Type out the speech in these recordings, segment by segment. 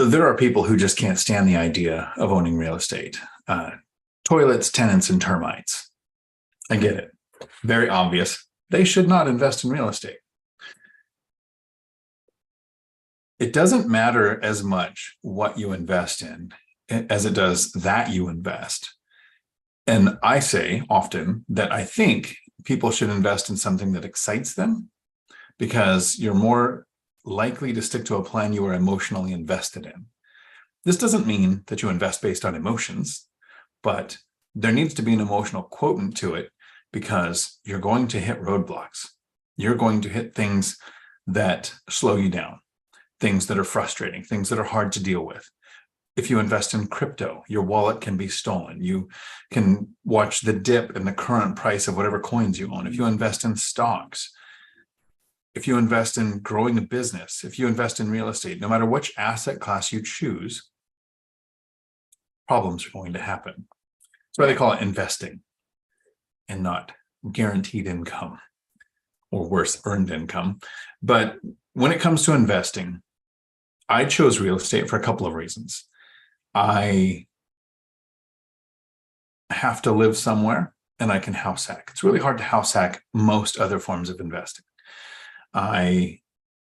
there are people who just can't stand the idea of owning real estate. Toilets, tenants, and termites. I get it. Very obvious. They should not invest in real estate. It doesn't matter as much what you invest in as it does that you invest. And I say often that I think people should invest in something that excites them, because you're more likely to stick to a plan you are emotionally invested in. This doesn't mean that you invest based on emotions, but there needs to be an emotional quotient to it, because you're going to hit roadblocks. You're going to hit things that slow you down, things that are frustrating, things that are hard to deal with. If you invest in crypto, your wallet can be stolen. You can watch the dip in the current price of whatever coins you own. If you invest in stocks, if you invest in growing a business, if you invest in real estate, no matter which asset class you choose, problems are going to happen. That's why they call it investing and not guaranteed income, or worse, earned income. But when it comes to investing, I chose real estate for a couple of reasons. I have to live somewhere, and I can house hack. It's really hard to house hack most other forms of investing. I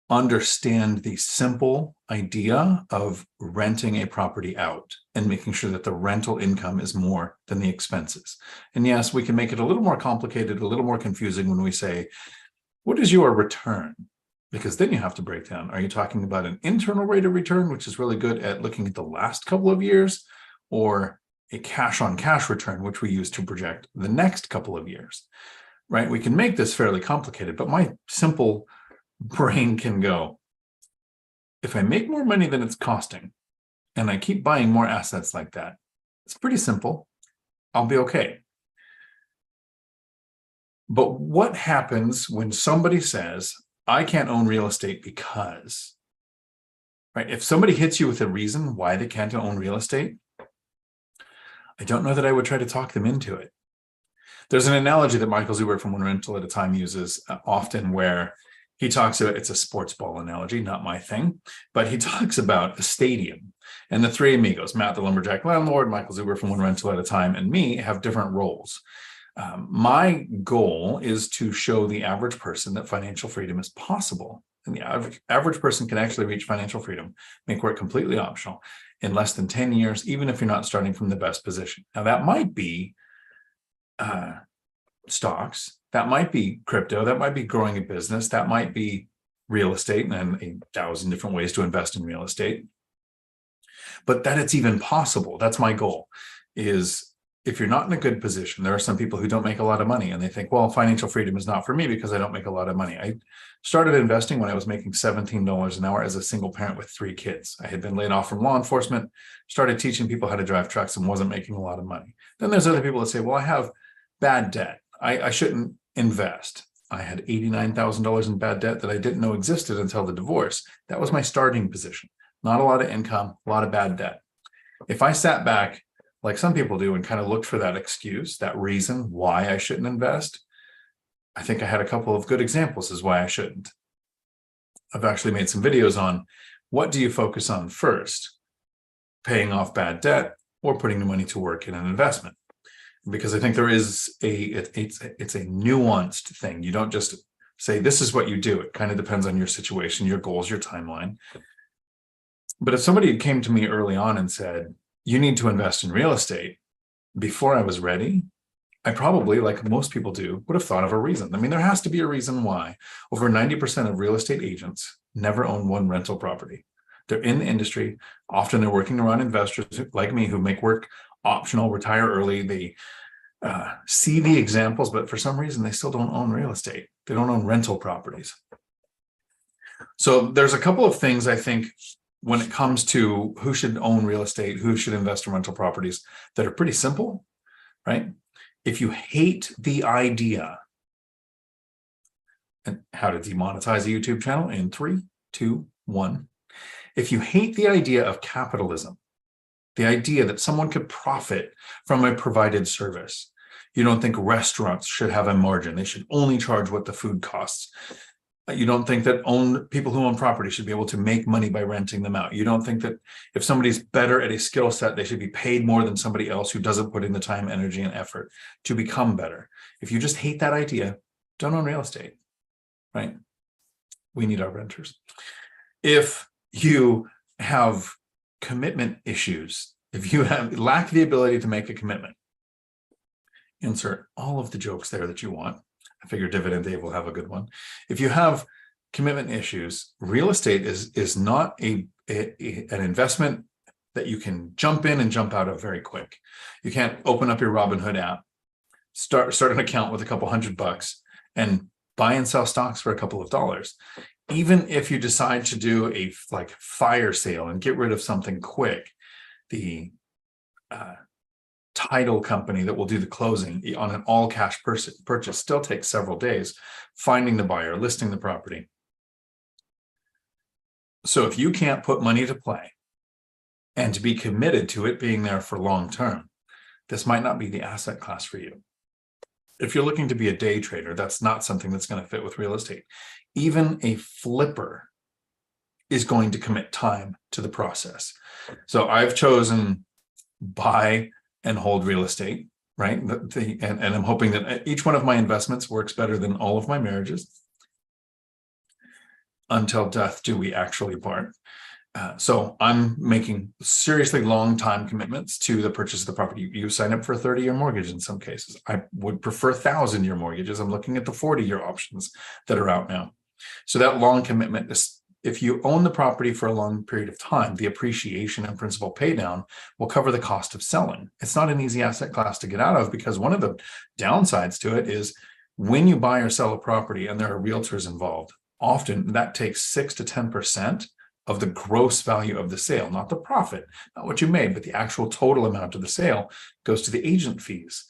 understand the simple idea of renting a property out and making sure that the rental income is more than the expenses. And yes, we can make it a little more complicated, a little more confusing when we say, what is your return? Because then you have to break down, are you talking about an internal rate of return, which is really good at looking at the last couple of years, or a cash on cash return, which we use to project the next couple of years, right? We can make this fairly complicated, but my simple brain can go, if I make more money than it's costing, and I keep buying more assets like that, it's pretty simple. I'll be okay. But what happens when somebody says, I can't own real estate because, right? If somebody hits you with a reason why they can't own real estate, I don't know that I would try to talk them into it. There's an analogy that Michael Zuber from One Rental at a Time uses often, where he talks about, it's a sports ball analogy, not my thing, but he talks about a stadium, and the three amigos, Matt, the lumberjack landlord, Michael Zuber from One Rental at a Time, and me have different roles. My goal is to show the average person that financial freedom is possible. And the average person can actually reach financial freedom, make work completely optional in less than 10 years, even if you're not starting from the best position. Now, that might be stocks, that might be crypto, that might be growing a business, that might be real estate, and 1,000 different ways to invest in real estate. But that it's even possible, that's my goal, is if you're not in a good position, there are some people who don't make a lot of money and they think, well, financial freedom is not for me because I don't make a lot of money. I started investing when I was making $17 an hour as a single parent with 3 kids. I had been laid off from law enforcement, started teaching people how to drive trucks, and wasn't making a lot of money. Then there's other people that say, well, I have bad debt. I shouldn't invest. I had $89,000 in bad debt that I didn't know existed until the divorce. That was my starting position. Not a lot of income, a lot of bad debt. If I sat back, like some people do, and kind of looked for that excuse, that reason why I shouldn't invest, I think I had a couple of good examples as why I shouldn't. I've actually made some videos on what do you focus on first, paying off bad debt or putting the money to work in an investment? Because I think there is it's a nuanced thing. You don't just say, this is what you do. It kind of depends on your situation, your goals, your timeline. But if somebody came to me early on and said, you need to invest in real estate, before I was ready, I probably, like most people do, would have thought of a reason. I mean, there has to be a reason why over 90% of real estate agents never own one rental property. They're in the industry. Often they're working around investors like me who make work optional, retire early. They see the examples, but for some reason, they still don't own real estate. They don't own rental properties. So there's a couple of things I think when it comes to who should own real estate, who should invest in rental properties, that are pretty simple, right? If you hate the idea, and how to demonetize a YouTube channel in 3, 2, 1. If you hate the idea of capitalism, the idea that someone could profit from a provided service, you don't think restaurants should have a margin, they should only charge what the food costs, You don't think that people who own property should be able to make money by renting them out. You don't think that if somebody's better at a skill set, they should be paid more than somebody else who doesn't put in the time, energy, and effort to become better. If you just hate that idea, don't own real estate, right? We need our renters. If you have commitment issues, if you lack the ability to make a commitment, insert all of the jokes there that you want. I figure Dividend Dave will have a good one. If you have commitment issues, real estate is not an investment that you can jump in and jump out of very quick. You can't open up your Robinhood app, start an account with a couple $100 and buy and sell stocks for a couple of dollars. Even if you decide to do a fire sale and get rid of something quick, the title company that will do the closing on an all cash purchase still takes several days, finding the buyer, listing the property. So if you can't put money to play and to be committed to it being there for long term, this might not be the asset class for you. If you're looking to be a day trader, that's not something that's going to fit with real estate. Even a flipper is going to commit time to the process. So I've chosen buy and hold real estate, right? And I'm hoping that each one of my investments works better than all of my marriages. Until death do we actually part. So I'm making seriously long time commitments to the purchase of the property. You sign up for a 30-year mortgage in some cases. I would prefer 1,000-year mortgages. I'm looking at the 40-year options that are out now. So that long commitment is, if you own the property for a long period of time, the appreciation and principal pay down will cover the cost of selling. It's not an easy asset class to get out of, because one of the downsides to it is when you buy or sell a property and there are realtors involved, often that takes 6 to 10% of the gross value of the sale, not the profit, not what you made, but the actual total amount of the sale goes to the agent fees.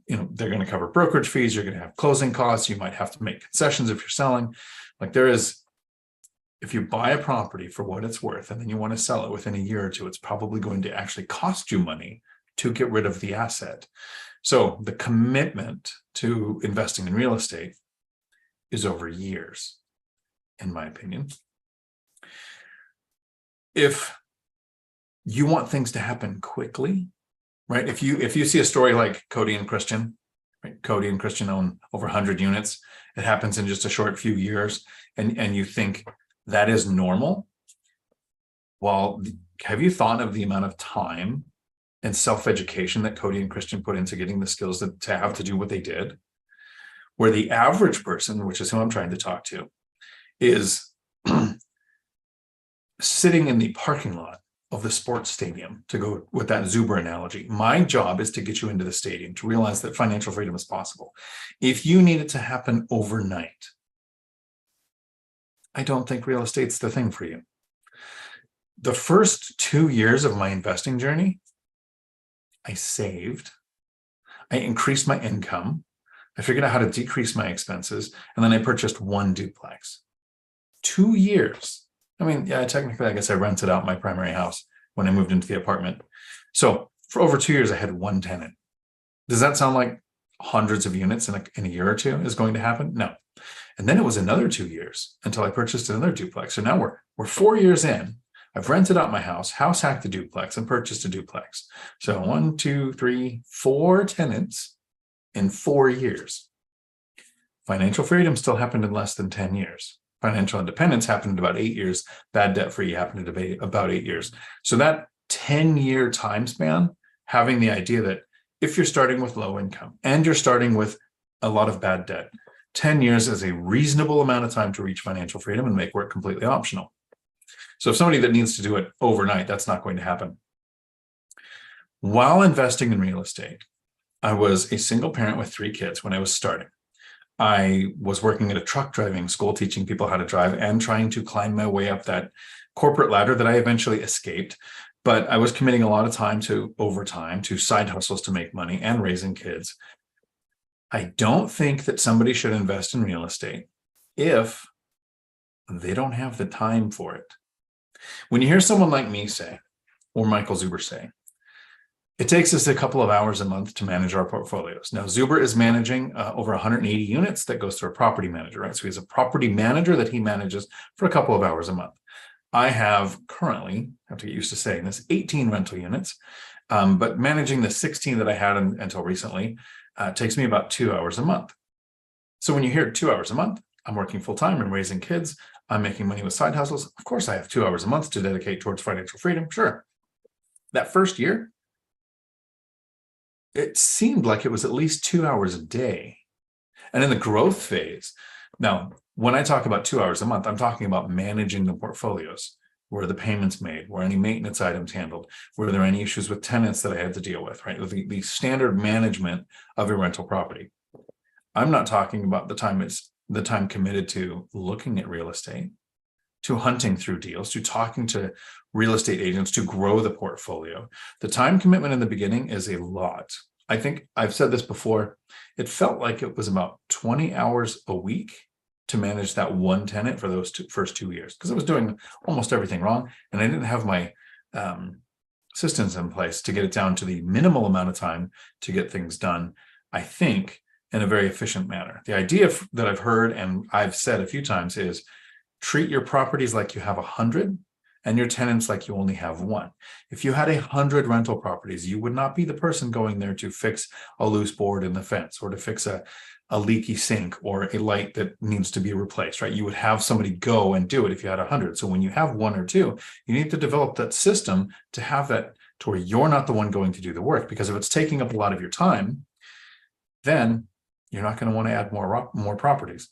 They're going to cover brokerage fees. You're going to have closing costs. You might have to make concessions if you're selling. If you buy a property for what it's worth and then you want to sell it within a year or two, it's probably going to actually cost you money to get rid of the asset. So the commitment to investing in real estate is over years, in my opinion. If you want things to happen quickly, right? If you see a story like Cody and Christian, right? Cody and Christian own over 100 units. It happens in just a short few years, and you think that is normal. Well, have you thought of the amount of time and self-education that Cody and Christian put into getting the skills to have to do what they did? Where the average person, which is who I'm trying to talk to, is sitting in the parking lot of the sports stadium, to go with that Zuber analogy. My job is to get you into the stadium, to realize that financial freedom is possible. If you need it to happen overnight, I don't think real estate's the thing for you. The first 2 years of my investing journey, I saved, I increased my income, I figured out how to decrease my expenses, and then I purchased one duplex. 2 years. I mean, yeah, technically, I guess I rented out my primary house when I moved into the apartment. So for over 2 years, I had one tenant. Does that sound like hundreds of units in a year or two is going to happen? No. And then it was another 2 years until I purchased another duplex. So now we're 4 years in. I've rented out my house hacked the duplex, and purchased a duplex. So 1, 2, 3, 4 tenants in 4 years. Financial freedom still happened in less than 10 years. Financial independence happened in about 8 years. Bad debt free happened in about 8 years. So that 10-year time span, having the idea that if you're starting with low income and you're starting with a lot of bad debt, 10 years is a reasonable amount of time to reach financial freedom and make work completely optional. So if somebody that needs to do it overnight, that's not going to happen. While investing in real estate, I was a single parent with 3 kids when I was starting. I was working at a truck driving school, teaching people how to drive and trying to climb my way up that corporate ladder that I eventually escaped. But I was committing a lot of time to overtime, to side hustles to make money, and raising kids. I don't think that somebody should invest in real estate if they don't have the time for it. When you hear someone like me say, or Michael Zuber say, It takes us a couple of hours a month to manage our portfolios. Now, Zuber is managing over 180 units that goes through a property manager, right? So he has a property manager that he manages for a couple of hours a month. I have currently, I have to get used to saying this, 18 rental units, but managing the 16 that I had until recently takes me about 2 hours a month. So when you hear 2 hours a month, I'm working full time and raising kids, I'm making money with side hustles. Of course, I have 2 hours a month to dedicate towards financial freedom. Sure. That first year, it seemed like it was at least 2 hours a day. And in the growth phase, now, when I talk about 2 hours a month, I'm talking about managing the portfolios. Were the payments made? Were any maintenance items handled? Were there any issues with tenants that I had to deal with, right? The standard management of a rental property. I'm not talking about the time committed to looking at real estate, to hunting through deals, to talking to real estate agents to grow the portfolio. The time commitment in the beginning is a lot. I think I've said this before. It felt like it was about 20 hours a week to manage that one tenant for those first 2 years, because I was doing almost everything wrong. And I didn't have my systems in place to get it down to the minimal amount of time to get things done, I think, in a very efficient manner. The idea that I've heard and I've said a few times is treat your properties like you have 100 and your tenants like you only have one. If you had 100 rental properties, you would not be the person going there to fix a loose board in the fence or to fix a leaky sink or a light that needs to be replaced, right? You would have somebody go and do it if you had 100. So when you have one or two, you need to develop that system to have that to where you're not the one going to do the work. Because if it's taking up a lot of your time, then you're not going to want to add more properties.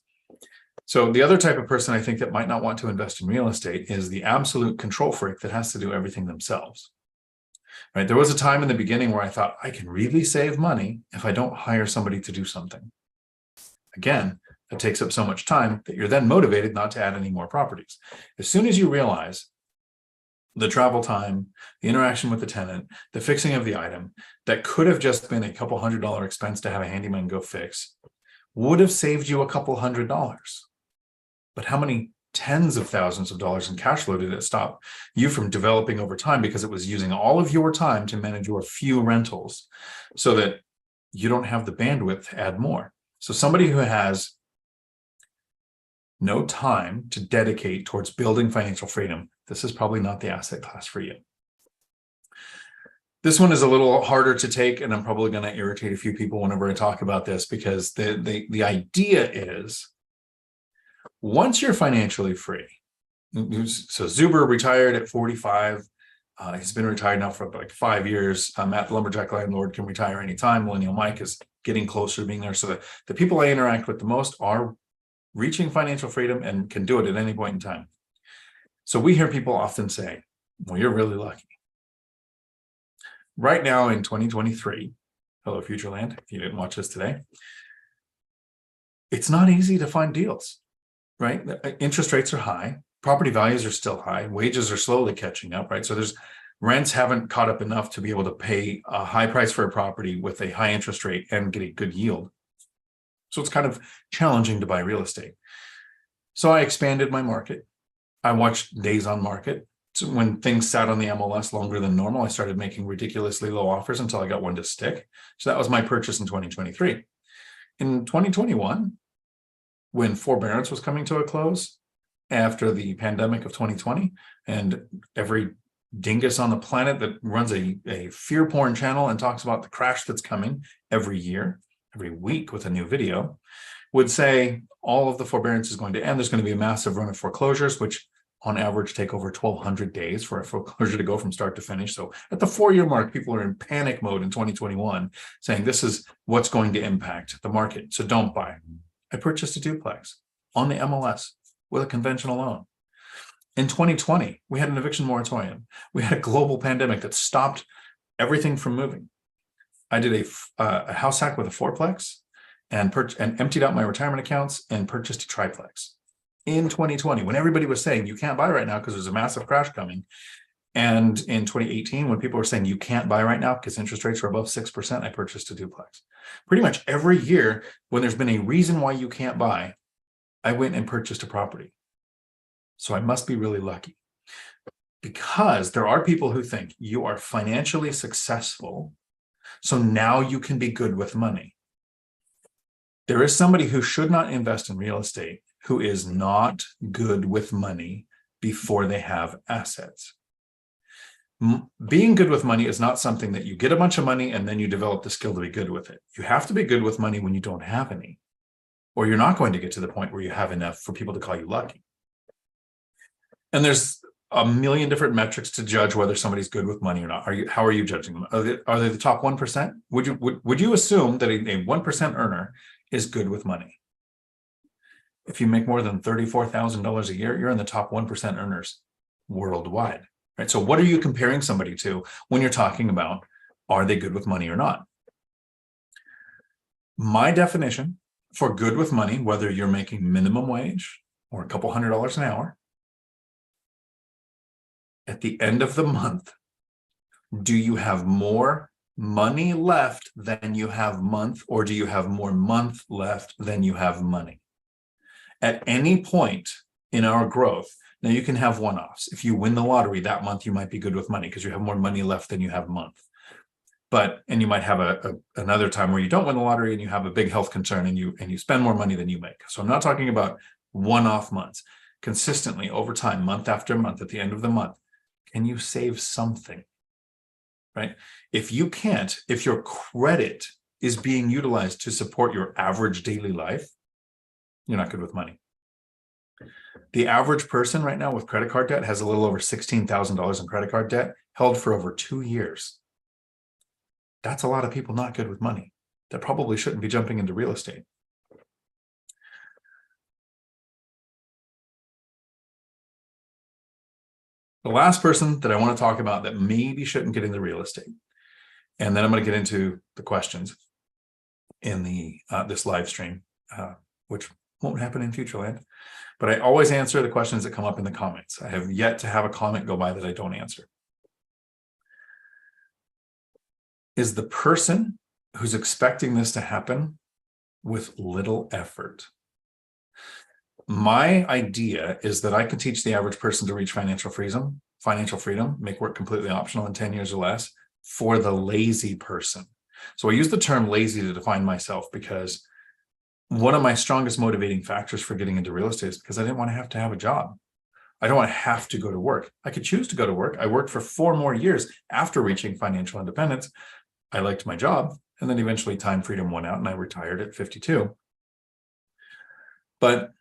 So the other type of person I think that might not want to invest in real estate is the absolute control freak that has to do everything themselves. Right? There was a time in the beginning where I thought I can really save money if I don't hire somebody to do something. Again, it takes up so much time that you're then motivated not to add any more properties. As soon as you realize the travel time, the interaction with the tenant, the fixing of the item, that could have just been a couple $100 expense to have a handyman go fix, would have saved you a couple $100. But how many tens of thousands of dollars in cash flow did it stop you from developing over time, because it was using all of your time to manage your few rentals so that you don't have the bandwidth to add more? So somebody who has no time to dedicate towards building financial freedom, this is probably not the asset class for you. This one is a little harder to take, and I'm probably going to irritate a few people whenever I talk about this, because the idea is, once you're financially free, so Zuber retired at 45. He's been retired now for like 5 years. Matt, the lumberjack landlord, can retire anytime. Millennial Mike is getting closer to being there. So the people I interact with the most are reaching financial freedom and can do it at any point in time. So we hear people often say, well, you're really lucky. Right now in 2023, hello Futureland, if you didn't watch this today, it's not easy to find deals, right? Interest rates are high, property values are still high, wages are slowly catching up, right? So rents haven't caught up enough to be able to pay a high price for a property with a high interest rate and get a good yield. So it's kind of challenging to buy real estate. So I expanded my market. I watched days on market. So when things sat on the MLS longer than normal, I started making ridiculously low offers until I got one to stick. So that was my purchase in 2023. In 2021, when forbearance was coming to a close after the pandemic of 2020, and every dingus on the planet that runs a fear porn channel and talks about the crash that's coming every year, every week with a new video, would say all of the forbearance is going to end. There's going to be a massive run of foreclosures, which on average take over 1,200 days for a foreclosure to go from start to finish. So at the 4-year mark, people are in panic mode in 2021, saying this is what's going to impact the market, so don't buy. I purchased a duplex on the MLS with a conventional loan. In 2020, we had an eviction moratorium. We had a global pandemic that stopped everything from moving. I did a house hack with a fourplex and emptied out my retirement accounts and purchased a triplex in 2020, when everybody was saying you can't buy right now because there's a massive crash coming. And in 2018, when people were saying you can't buy right now because interest rates are above 6%, I purchased a duplex. Pretty much every year when there's been a reason why you can't buy, I went and purchased a property. So I must be really lucky. Because there are people who think you are financially successful, so now you can be good with money. There is somebody who should not invest in real estate who is not good with money before they have assets. Being good with money is not something that you get a bunch of money and then you develop the skill to be good with it. You have to be good with money when you don't have any, or you're not going to get to the point where you have enough for people to call you lucky. And there's a million different metrics to judge whether somebody's good with money or not. How are you judging them? Are they the top 1%? Would you assume that a 1% earner is good with money? If you make more than $34,000 a year, you're in the top 1% earners worldwide, right? So what are you comparing somebody to when you're talking about, are they good with money or not? My definition for good with money, whether you're making minimum wage or a couple $100 an hour, at the end of the month, do you have more money left than you have month, or do you have more month left than you have money? At any point in our growth, now you can have one-offs. If you win the lottery that month, you might be good with money because you have more money left than you have month. And you might have another time where you don't win the lottery and you have a big health concern and you spend more money than you make. So I'm not talking about one-off months. Consistently over time, month after month, at the end of the month, can you save something, right? If you can't, if your credit is being utilized to support your average daily life, you're not good with money. The average person right now with credit card debt has a little over $16,000 in credit card debt held for over 2 years. That's a lot of people not good with money that probably shouldn't be jumping into real estate. The last person that I want to talk about that maybe shouldn't get into real estate, and then I'm going to get into the questions in the this live stream, which won't happen in Futureland, but I always answer the questions that come up in the comments. I have yet to have a comment go by that I don't answer. Is the person who's expecting this to happen with little effort. My idea is that I can teach the average person to reach financial freedom, make work completely optional in 10 years or less for the lazy person. So I use the term lazy to define myself because one of my strongest motivating factors for getting into real estate is because I didn't want to have a job. I don't want to have to go to work. I could choose to go to work. I worked for 4 more years after reaching financial independence. I liked my job, and then eventually time freedom won out and I retired at 52. But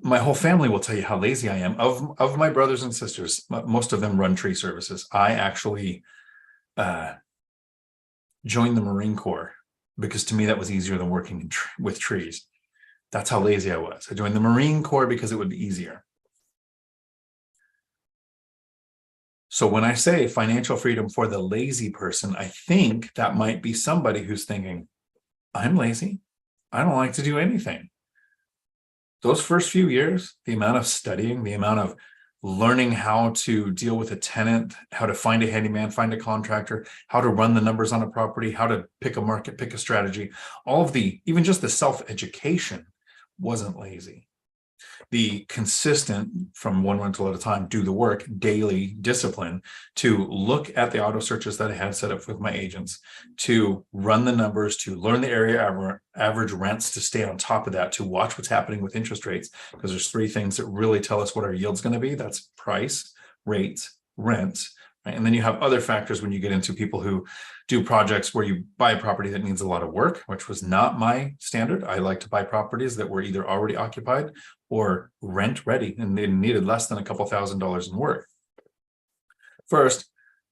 my whole family will tell you how lazy I am. Of my brothers and sisters, most of them run tree services. I actually joined the Marine Corps because to me that was easier than working with trees. That's how lazy I was. I joined the Marine Corps because it would be easier. So when I say financial freedom for the lazy person, I think that might be somebody who's thinking, I'm lazy. I don't like to do anything. Those first few years, the amount of studying, the amount of learning how to deal with a tenant, how to find a handyman, find a contractor, how to run the numbers on a property, how to pick a market, pick a strategy, all of even just the self-education wasn't lazy. The consistent, from one rental at a time, do the work, daily discipline to look at the auto searches that I had set up with my agents, to run the numbers, to learn the area average rents, to stay on top of that, to watch what's happening with interest rates, because there's 3 things that really tell us what our yield's going to be. That's price, rates, rents. Right? And then you have other factors when you get into people who do projects where you buy a property that needs a lot of work, which was not my standard. I like to buy properties that were either already occupied or rent ready, and they needed less than a couple $1,000s in work. First,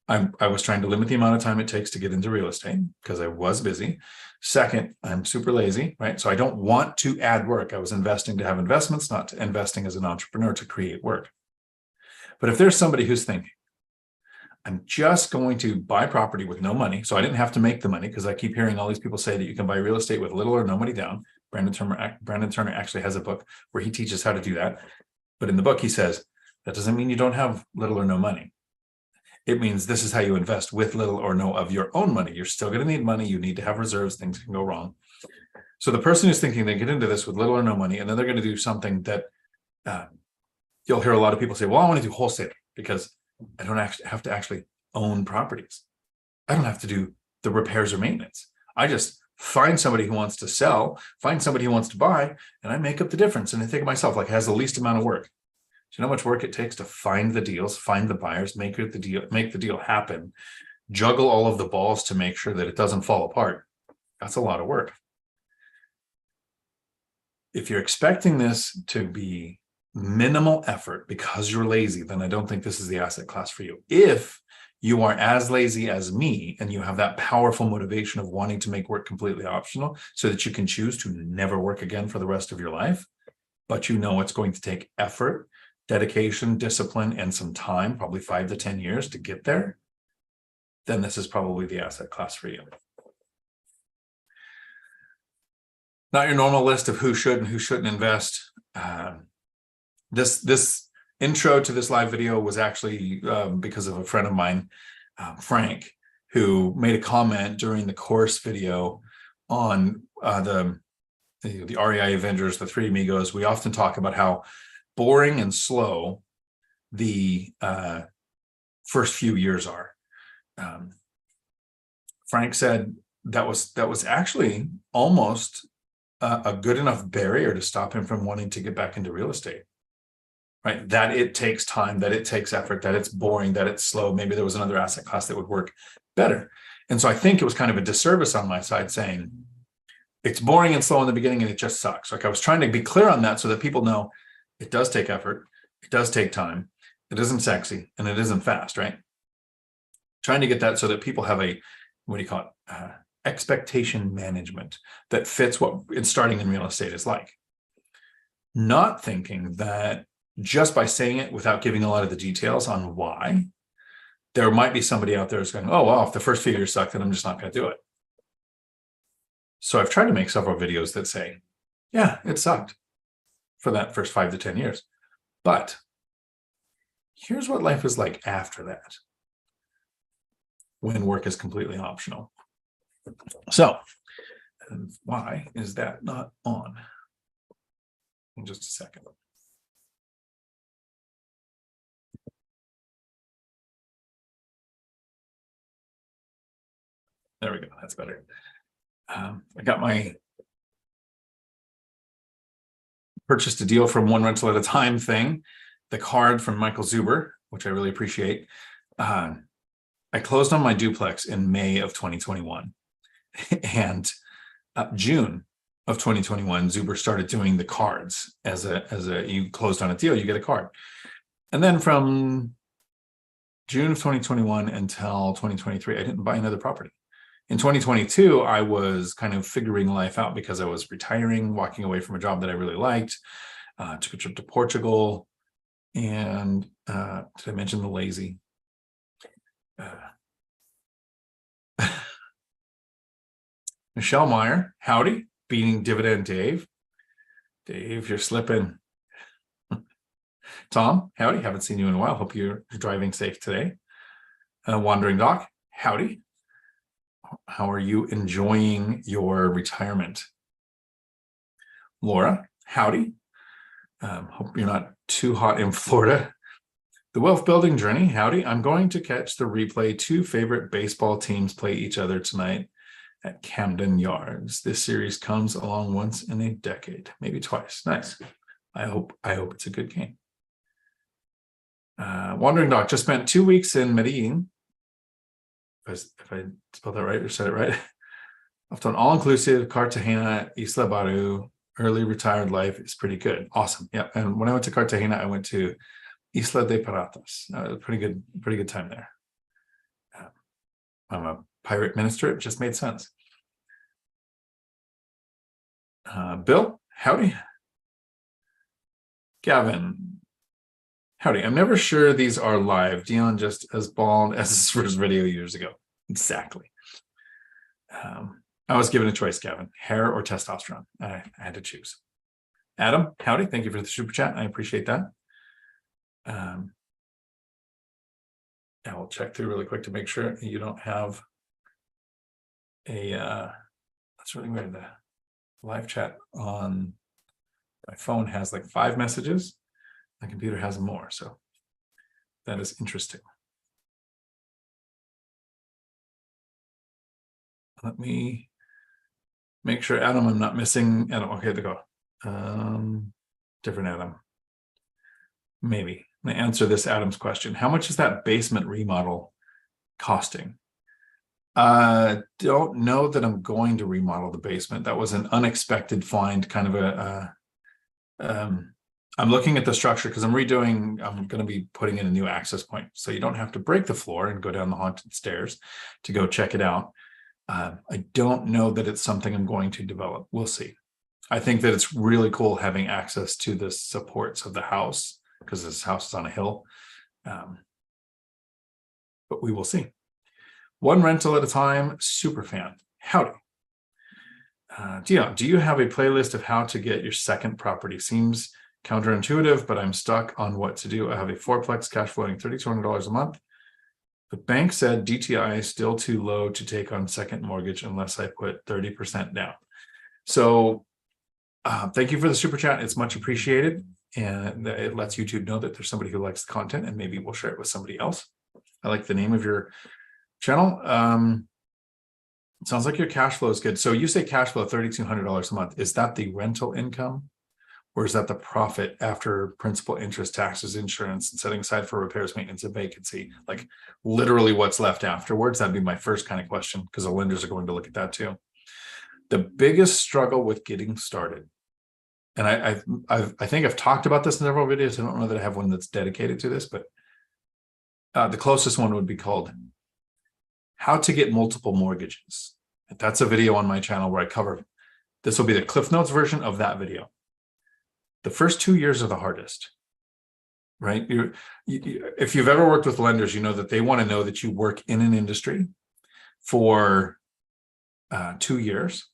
I was trying to limit the amount of time it takes to get into real estate because I was busy. Second, I'm super lazy, right? So I don't want to add work. I was investing to have investments, not to investing as an entrepreneur to create work. But if there's somebody who's thinking, I'm just going to buy property with no money, so I didn't have to make the money, because I keep hearing all these people say that you can buy real estate with little or no money down. Brandon Turner actually has a book where he teaches how to do that. But in the book, he says, that doesn't mean you don't have little or no money. It means this is how you invest with little or no of your own money. You're still going to need money. You need to have reserves. Things can go wrong. So the person who's thinking they get into this with little or no money, and then they're going to do something that you'll hear a lot of people say, well, I want to do wholesale. because I don't actually have to actually own properties. I don't have to do the repairs or maintenance. I just find somebody who wants to sell, find somebody who wants to buy, and I make up the difference. And I think of myself like it has the least amount of work. Do you know how much work it takes to find the deals, find the buyers, make the deal happen, juggle all of the balls to make sure that it doesn't fall apart? That's a lot of work. If you're expecting this to be minimal effort because you're lazy, then I don't think this is the asset class for you. If you are as lazy as me and you have that powerful motivation of wanting to make work completely optional so that you can choose to never work again for the rest of your life, but you know it's going to take effort, dedication, discipline, and some time, probably 5 to 10 years to get there, then this is probably the asset class for you. Not your normal list of who should and who shouldn't invest. This intro to this live video was actually because of a friend of mine, Frank, who made a comment during the course video on the REI Avengers, the Three Amigos. We often talk about how boring and slow the first few years are. Frank said that was actually almost a good enough barrier to stop him from wanting to get back into real estate, right? That it takes time, that it takes effort, that it's boring, that it's slow. Maybe there was another asset class that would work better. And so I think it was kind of a disservice on my side saying it's boring and slow in the beginning and it just sucks. Like I was trying to be clear on that so that people know it does take effort, it does take time, it isn't sexy, and it isn't fast, right? Trying to get that so that people have a, what do you call it? Expectation management that fits what it's starting in real estate is like. Not thinking that just by saying it without giving a lot of the details on why, there might be somebody out there who's going, oh, well, if the first few years suck, then I'm just not going to do it. So I've tried to make several videos that say, yeah, it sucked for that first 5 to 10 years. But here's what life is like after that, when work is completely optional. So, and why is that not on? In just a second. There we go. That's better. I got my purchased a deal from one rental at a time thing, the card from Michael Zuber, which I really appreciate. I closed on my duplex in May of 2021. And June of 2021, Zuber started doing the cards as a you closed on a deal, you get a card. And then from June of 2021 until 2023, I didn't buy another property. In 2022, I was kind of figuring life out because I was retiring, walking away from a job that I really liked, took a trip to Portugal, and did I mention the lazy? Michelle Meyer, howdy, beating Dividend Dave. Dave, you're slipping. Tom, howdy, haven't seen you in a while. Hope you're driving safe today. Wandering Doc, howdy. How are you enjoying your retirement? Laura, howdy. Hope you're not too hot in Florida. The Wealth Building Journey, howdy. I'm going to catch the replay. 2 favorite baseball teams play each other tonight at Camden Yards. This series comes along once in a decade, maybe twice. Nice. I hope it's a good game. Wandering Doc just spent 2 weeks in Medellin. If I spelled that right or said it right. I've done all-inclusive, Cartagena, Isla Baru, early retired life is pretty good. Awesome. Yeah. And when I went to Cartagena, I went to Isla de Piratas. Pretty good time there. I'm a pirate minister. It just made sense. Bill, howdy. Gavin, howdy. I'm never sure these are live. Dion just as bald as his first video years ago. Exactly. I was given a choice, Gavin, hair or testosterone. I had to choose. Adam, howdy. Thank you for the super chat. I appreciate that. I will check through really quick to make sure you don't have a, that's really weird. The live chat on my phone has like 5 messages. My computer has more. So That is interesting. Let me make sure, Adam, I'm not missing Adam. Okay, there you go. Different Adam. Maybe. I'm going to answer this Adam's question. How much is that basement remodel costing? Don't know that I'm going to remodel the basement. That was an unexpected find, kind of I'm looking at the structure because I'm going to be putting in a new access point. So you don't have to break the floor and go down the haunted stairs to go check it out. I don't know that it's something I'm going to develop. We'll see. I think that it's really cool having access to the supports of the house because this house is on a hill. But we will see. One rental at a time, super fan. Howdy. Dion, do you have a playlist of how to get your second property? Seems counterintuitive, but I'm stuck on what to do. I have a fourplex cash flowing $3,200 a month. The bank said DTI is still too low to take on second mortgage unless I put 30% down. So thank you for the super chat. It's much appreciated. And it lets YouTube know that there's somebody who likes the content and maybe we'll share it with somebody else. I like the name of your channel. It sounds like your cash flow is good. So you say cash flow $3,200 a month. Is that the rental income? Or is that the profit after principal, interest, taxes, insurance, and setting aside for repairs, maintenance, and vacancy? Like literally what's left afterwards? That'd be my first kind of question because the lenders are going to look at that too. The biggest struggle with getting started, and I think I've talked about this in several videos. I don't know that I have one that's dedicated to this, but the closest one would be called How to Get Multiple Mortgages. That's a video on my channel where I cover, this will be the Cliff Notes version of that video. The first 2 years are the hardest, right? If you've ever worked with lenders, you know that they want to know that you work in an industry for 2 years.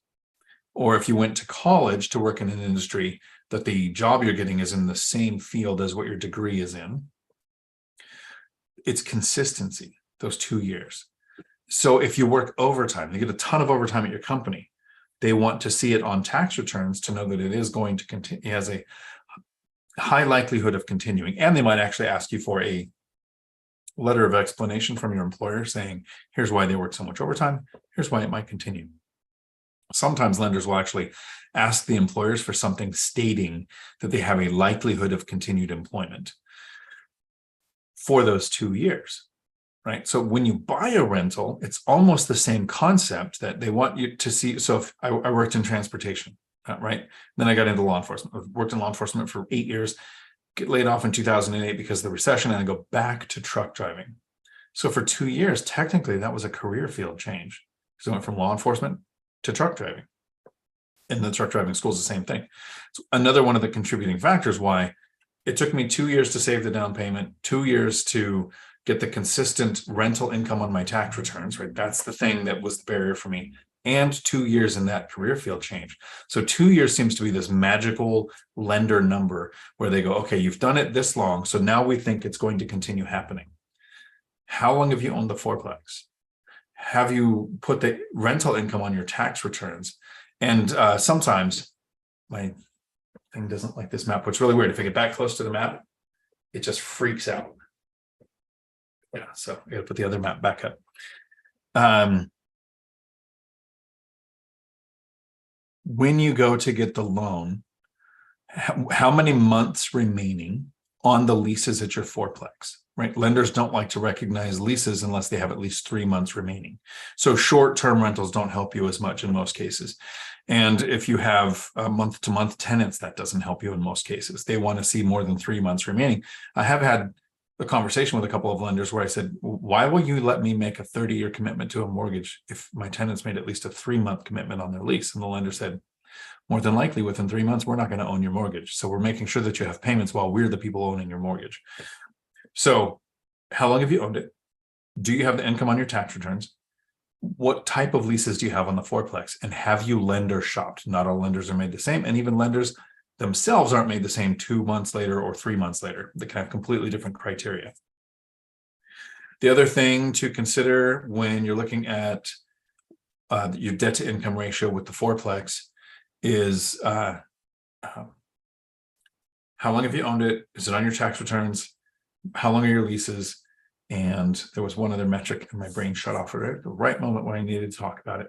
Or if you went to college to work in an industry, that the job you're getting is in the same field as what your degree is in. It's consistency, those 2 years. So if you work overtime, you get a ton of overtime at your company, they want to see it on tax returns to know that it is going to continue. It has a high likelihood of continuing. And they might actually ask you for a letter of explanation from your employer saying, here's why they work so much overtime. Here's why it might continue. Sometimes lenders will actually ask the employers for something stating that they have a likelihood of continued employment for those 2 years. Right. So when you buy a rental, it's almost the same concept that they want you to see. So if I worked in transportation, right? Then I got into law enforcement. I worked in law enforcement for 8 years, get laid off in 2008 because of the recession, and I go back to truck driving. So for 2 years, technically, that was a career field change. So I went from law enforcement to truck driving. And the truck driving school is the same thing. So another one of the contributing factors why it took me 2 years to save the down payment, 2 years to get the consistent rental income on my tax returns, right? That's the thing that was the barrier for me. And 2 years in that career field change. So 2 years seems to be this magical lender number where they go, okay, you've done it this long, so now we think it's going to continue happening. How long have you owned the fourplex? Have you put the rental income on your tax returns? And sometimes my thing doesn't like this map, which is really weird. If I get back close to the map, it just freaks out. Yeah, so I gotta put the other map back up. When you go to get the loan, how many months remaining on the leases at your fourplex, right? Lenders don't like to recognize leases unless they have at least 3 months remaining. So short-term rentals don't help you as much in most cases. And if you have month-to-month tenants, that doesn't help you in most cases. They want to see more than 3 months remaining. I have had a conversation with a couple of lenders where I said, why will you let me make a 30-year commitment to a mortgage if my tenants made at least a 3-month commitment on their lease? And the lender said, more than likely within 3 months, we're not going to own your mortgage. So we're making sure that you have payments while we're the people owning your mortgage. So how long have you owned it? Do you have the income on your tax returns? What type of leases do you have on the fourplex? And have you lender shopped? Not all lenders are made the same. And even lenders themselves aren't made the same 2 months later or 3 months later. They can have completely different criteria. The other thing to consider when you're looking at your debt to income ratio with the fourplex is how long have you owned it? Is it on your tax returns? how long are your leases? And there was one other metric, and my brain shut off at the right moment when I needed to talk about it.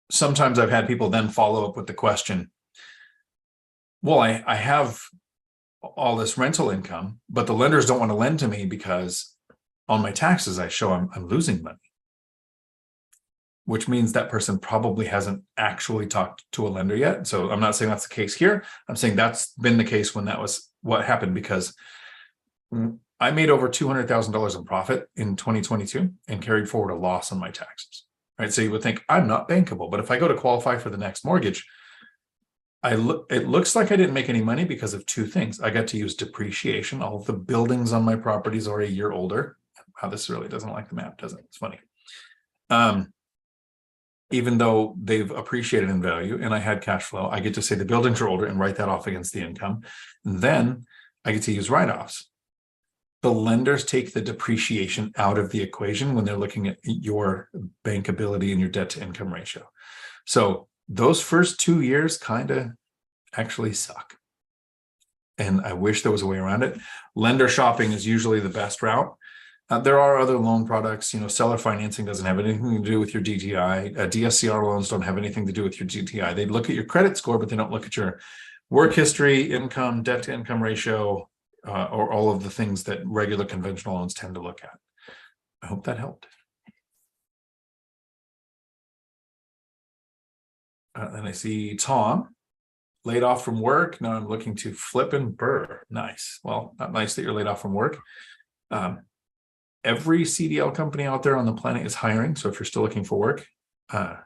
Sometimes I've had people then follow up with the question, well, I have all this rental income, but the lenders don't want to lend to me because on my taxes, I show I'm losing money, which means that person probably hasn't actually talked to a lender yet. So I'm not saying that's the case here. I'm saying that's been the case when that was what happened, because I made over $200,000 in profit in 2022 and carried forward a loss on my taxes. Right. So you would think I'm not bankable, but if I go to qualify for the next mortgage, it looks like I didn't make any money because of two things. I got to use depreciation. All of the buildings on my properties are a year older. Wow, this really doesn't like the map, does it? It's funny. Even though they've appreciated in value and I had cash flow, I get to say the buildings are older and write that off against the income. And then I get to use write-offs. The lenders take the depreciation out of the equation when they're looking at your bankability and your debt to income ratio. So those first 2 years kind of actually suck. And I wish there was a way around it. Lender shopping is usually the best route. There are other loan products, seller financing doesn't have anything to do with your DTI. DSCR loans don't have anything to do with your DTI. They look at your credit score, but they don't look at your work history, income, debt to income ratio, or all of the things that regular conventional loans tend to look at. I hope that helped. And I see Tom, laid off from work. Now I'm looking to flip and burr. Nice. Well, not nice that you're laid off from work. Every CDL company out there on the planet is hiring. So if you're still looking for work, you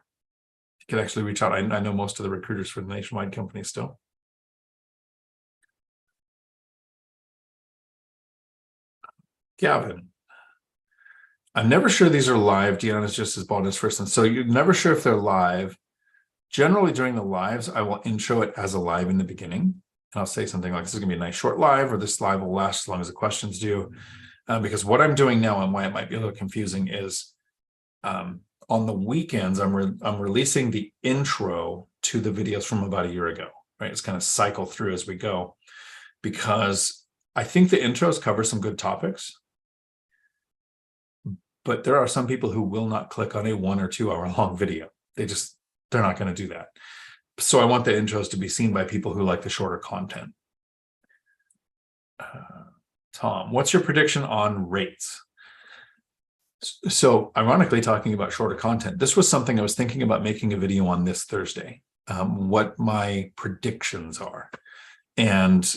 can actually reach out. I know most of the recruiters for the nationwide companies still. Gavin, I'm never sure these are live. Dion is just as bold as first. And so you're never sure if they're live. Generally during the lives, I will intro it as a live in the beginning. And I'll say something like, this is going to be a nice short live, or this live will last as long as the questions do. Because what I'm doing now and why it might be a little confusing is on the weekends, I'm releasing the intro to the videos from about a year ago, right? It's kind of cycle through as we go, because I think the intros cover some good topics, but there are some people who will not click on a 1 or 2 hour long video. They're not going to do that. So I want the intros to be seen by people who like the shorter content. Tom, what's your prediction on rates? So ironically, talking about shorter content, this was something I was thinking about making a video on this Thursday, what my predictions are. And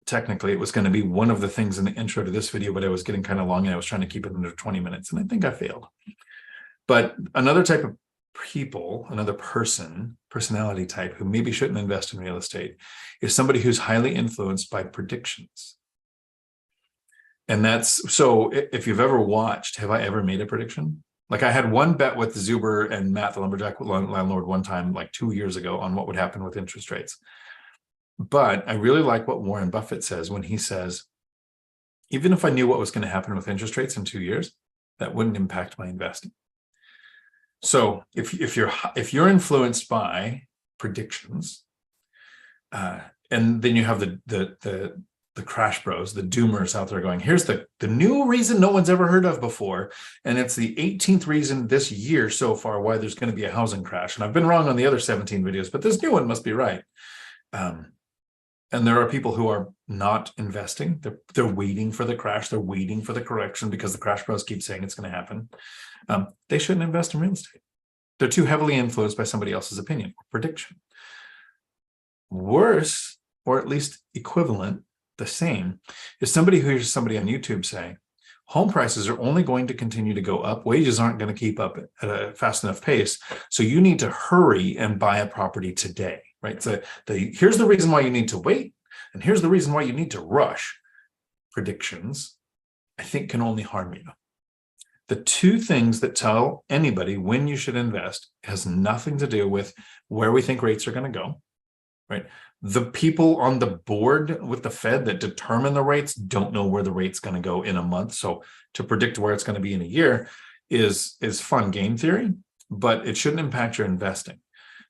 technically, it was going to be one of the things in the intro to this video, but I was getting kind of long and I was trying to keep it under 20 minutes. And I think I failed. But another type of people, another personality type who maybe shouldn't invest in real estate is somebody who's highly influenced by predictions. And that's, so if you've ever watched, have I ever made a prediction? Like I had one bet with Zuber and Matt, the lumberjack landlord, one time, like 2 years ago, on what would happen with interest rates. But I really like what Warren Buffett says when he says, even if I knew what was going to happen with interest rates in 2 years, that wouldn't impact my investing. So if you're influenced by predictions, and then you have the crash bros, the doomers out there going, here's the new reason no one's ever heard of before, and it's the 18th reason this year so far why there's going to be a housing crash. And I've been wrong on the other 17 videos, but this new one must be right. And there are people who are not investing. They're waiting for the crash. They're waiting for the correction because the crash bros keep saying it's going to happen. They shouldn't invest in real estate. They're too heavily influenced by somebody else's opinion or prediction. Worse, or at least equivalent, the same, is somebody who hears somebody on YouTube say, home prices are only going to continue to go up. Wages aren't going to keep up at a fast enough pace. So you need to hurry and buy a property today, right? So here's the reason why you need to wait. And here's the reason why you need to rush. Predictions, I think, can only harm you. The two things that tell anybody when you should invest has nothing to do with where we think rates are going to go, right? The people on the board with the Fed that determine the rates don't know where the rate's going to go in a month. So to predict where it's going to be in a year is fun game theory, but it shouldn't impact your investing.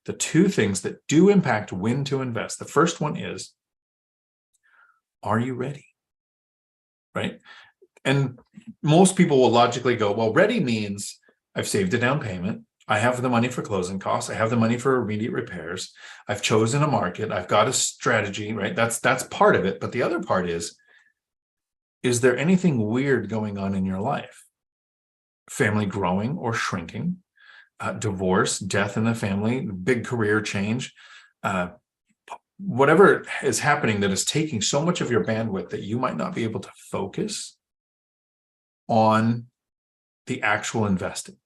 the two things that do impact when to invest. The first one is, are you ready? Right? And most people will logically go, well, ready means I've saved a down payment. I have the money for closing costs. I have the money for immediate repairs. I've chosen a market. I've got a strategy, right? That's part of it. But the other part is there anything weird going on in your life? Family growing or shrinking, divorce, death in the family, big career change, whatever is happening that is taking so much of your bandwidth that you might not be able to focus on the actual investing.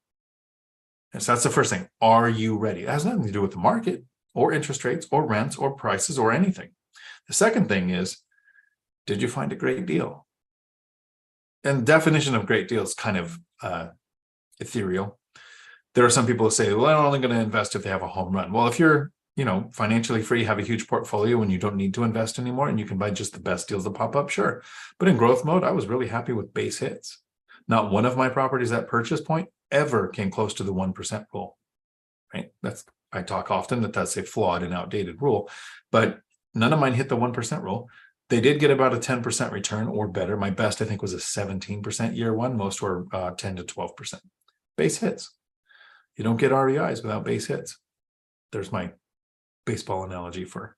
And so that's the first thing. Are you ready? It has nothing to do with the market or interest rates or rents or prices or anything. The second thing is, did you find a great deal? And definition of great deal is kind of ethereal. There are some people who say, well, I'm only going to invest if they have a home run. Well, if you're, financially free, have a huge portfolio and you don't need to invest anymore and you can buy just the best deals that pop up, sure. But in growth mode, I was really happy with base hits. Not one of my properties at purchase point ever came close to the 1% rule, right? I talk often that's a flawed and outdated rule, but none of mine hit the 1% rule. They did get about a 10% return or better. My best, I think, was a 17% year one. Most were 10 to 12%. Base hits. You don't get REIs without base hits. There's my baseball analogy for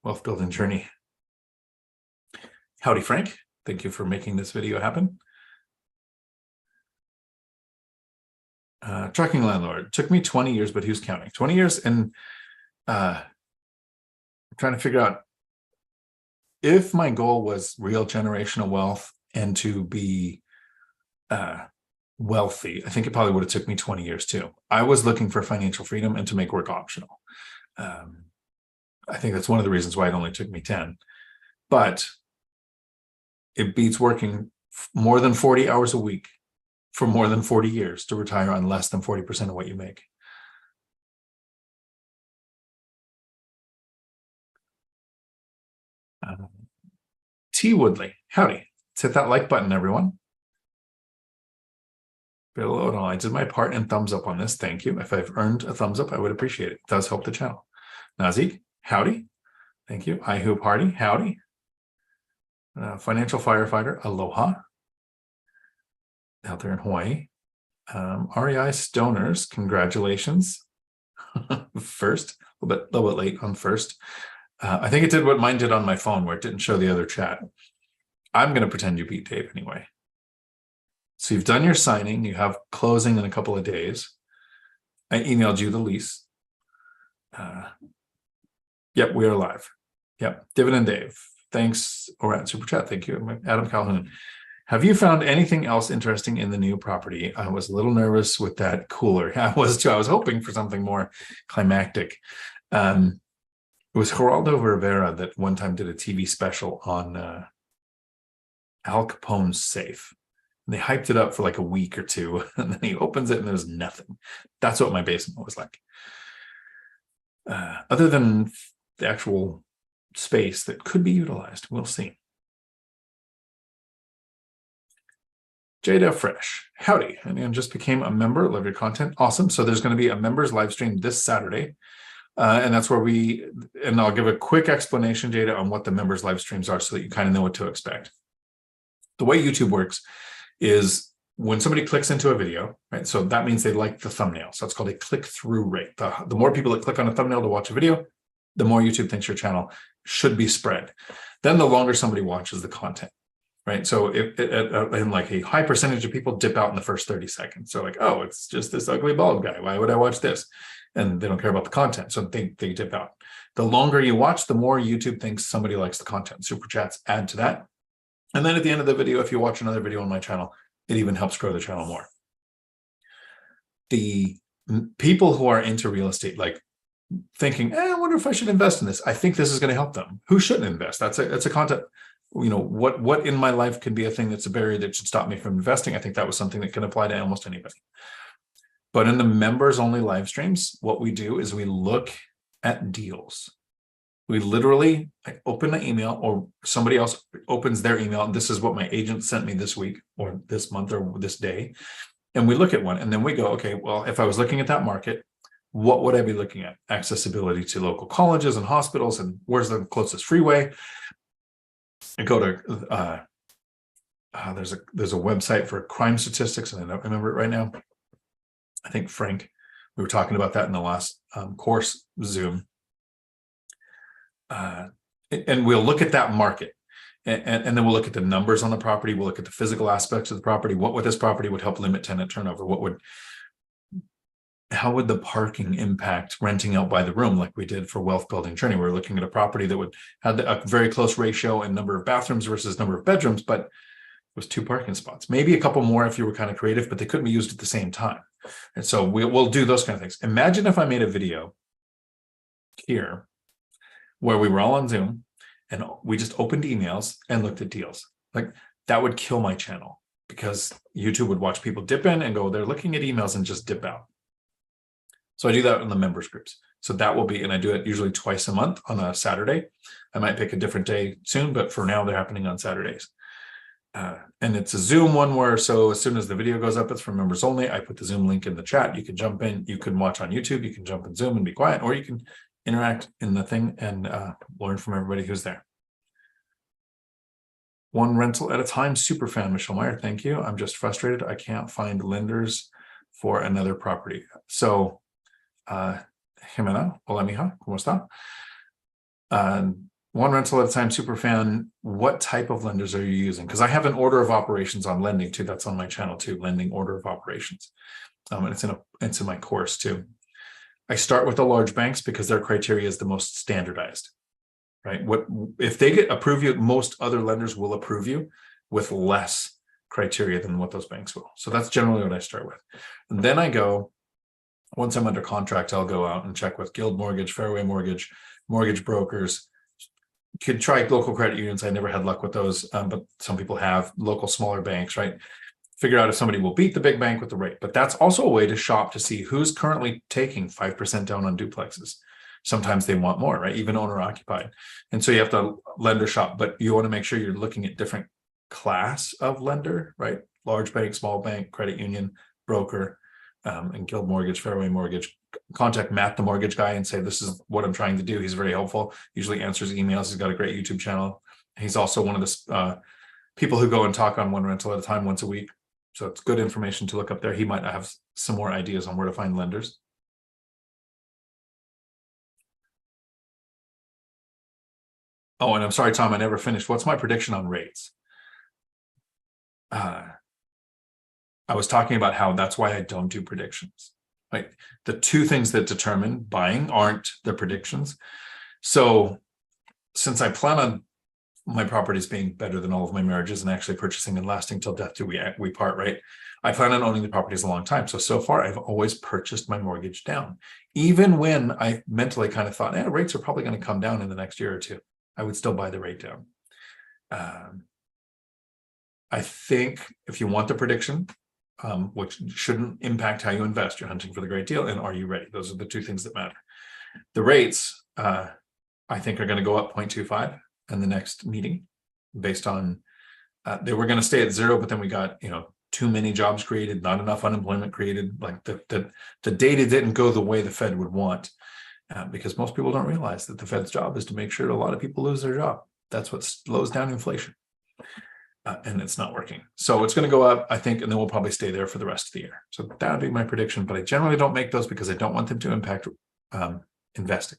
wealth building journey. Howdy, Frank. Thank you for making this video happen. Trucking landlord. Took me 20 years, but who's counting? 20 years, and I'm trying to figure out if my goal was real generational wealth and to be wealthy. I think it probably would have took me 20 years too. I was looking for financial freedom and to make work optional. I think that's one of the reasons why it only took me 10. But it beats working more than 40 hours a week for more than 40 years to retire on less than 40% of what you make. T. Woodley, howdy. Let's hit that like button, everyone. Below, I did my part and thumbs up on this. Thank you. If I've earned a thumbs up, I would appreciate it. It does help the channel. Nazik, howdy. Thank you. I Hoop Hardy, howdy. Financial firefighter, aloha. Out there in Hawaii. REI Stoners, congratulations. First, a little bit late on first. I think it did what mine did on my phone, where it didn't show the other chat. I'm going to pretend you beat Dave anyway. So you've done your signing. You have closing in a couple of days. I emailed you the lease. Yep, we are live. Yep, Dividend Dave. Thanks. Or at Super Chat. Thank you. Adam Calhoun. Have you found anything else interesting in the new property? I was a little nervous with that cooler. I was too. I was hoping for something more climactic. It was Geraldo Rivera that one time did a TV special on Al Capone's safe. And they hyped it up for like a week or two, and then he opens it and there's nothing. That's what my basement was like. Other than the actual space that could be utilized, we'll see. Jada Fresh, howdy. And just became a member. Love your content. Awesome. So there's going to be a members live stream this Saturday. And that's where and I'll give a quick explanation, Jada, on what the members live streams are so that you kind of know what to expect. The way YouTube works is when somebody clicks into a video, right? So that means they like the thumbnail. So it's called a click-through rate. The more people that click on a thumbnail to watch a video, the more YouTube thinks your channel should be spread. Then the longer somebody watches the content, right? So and like a high percentage of people dip out in the first 30 seconds. So like, oh, it's just this ugly bald guy. Why would I watch this? And they don't care about the content. So they dip out. The longer you watch, the more YouTube thinks somebody likes the content. Super chats add to that. And then at the end of the video, if you watch another video on my channel, it even helps grow the channel more. The people who are into real estate, like thinking, I wonder if I should invest in this. I think this is going to help them. Who shouldn't invest? That's a content. What in my life can be a thing that's a barrier that should stop me from investing? I think that was something that can apply to almost anybody. But in the members only live streams, what we do is we look at deals. We literally open an email, or somebody else opens their email, and this is what my agent sent me this week or this month or this day. And we look at one, and then we go, okay, well, if I was looking at that market, what would I be looking at? Accessibility to local colleges and hospitals, and where's the closest freeway? I go to there's a website for crime statistics, and I don't remember it right now. I think Frank, we were talking about that in the last course Zoom. And we'll look at that market, and then we'll look at the numbers on the property. We'll look at the physical aspects of the property. What with this property would help limit tenant turnover? How would the parking impact renting out by the room, like we did for Wealth Building Journey? We're looking at a property that would have a very close ratio in number of bathrooms versus number of bedrooms, but it was 2 parking spots, maybe a couple more if you were kind of creative, but they couldn't be used at the same time. And so we'll do those kind of things. Imagine if I made a video here where we were all on Zoom and we just opened emails and looked at deals. Like, that would kill my channel, because YouTube would watch people dip in and go, they're looking at emails, and just dip out. So I do that in the members groups. So that will be, and I do it usually twice a month on a Saturday. I might pick a different day soon, but for now they're happening on Saturdays. And it's a Zoom one where, so as soon as the video goes up, it's for members only. I put the Zoom link in the chat. You can jump in, you can watch on YouTube, you can jump in Zoom and be quiet, or you can interact in the thing and learn from everybody who's there. One rental at a time, super fan, Michelle Meyer, thank you. I'm just frustrated. I can't find lenders for another property. So, Jimena, hola mija, ¿cómo está? One rental at a time, super fan. What type of lenders are you using? Because I have an order of operations on lending too. That's on my channel too, lending order of operations. And it's in my course too. I start with the large banks because their criteria is the most standardized, right? What if they approve you? Most other lenders will approve you with less criteria than what those banks will. So that's generally what I start with. And then I go, once I'm under contract, I'll go out and check with Guild Mortgage, Fairway Mortgage, mortgage brokers. Could try local credit unions. I never had luck with those, but some people have. Local smaller banks, right? Figure out if somebody will beat the big bank with the rate. But that's also a way to shop to see who's currently taking 5% down on duplexes. Sometimes they want more, right? Even owner occupied. And so you have to lender shop, but you want to make sure you're looking at different class of lender, right? Large bank, small bank, credit union, broker, and Guild Mortgage, Fairway Mortgage. Contact Matt, the mortgage guy, and say, this is what I'm trying to do. He's very helpful, usually answers emails. He's got a great YouTube channel. He's also one of the people who go and talk on one rental at a time once a week. So it's good information to look up there. He might have some more ideas on where to find lenders. Oh, and I'm sorry, Tom, I never finished. What's my prediction on rates? I was talking about how that's why I don't do predictions. Right? The two things that determine buying aren't the predictions. So since I plan on my properties being better than all of my marriages and actually purchasing and lasting till death do we part, right? I plan on owning the properties a long time. So far, I've always purchased my mortgage down. Even when I mentally kind of thought, rates are probably going to come down in the next year or two, I would still buy the rate down. I think if you want the prediction, which shouldn't impact how you invest, you're hunting for the great deal, and are you ready? Those are the two things that matter. The rates, I think, are going to go up 0.25 in the next meeting, based on they were going to stay at 0, but then we got too many jobs created, not enough unemployment created. Like the data didn't go the way the Fed would want, because most people don't realize that the Fed's job is to make sure a lot of people lose their job. That's what slows down inflation. And it's not working. So it's going to go up, I think, and then we'll probably stay there for the rest of the year. So that would be my prediction, but I generally don't make those because I don't want them to impact investing.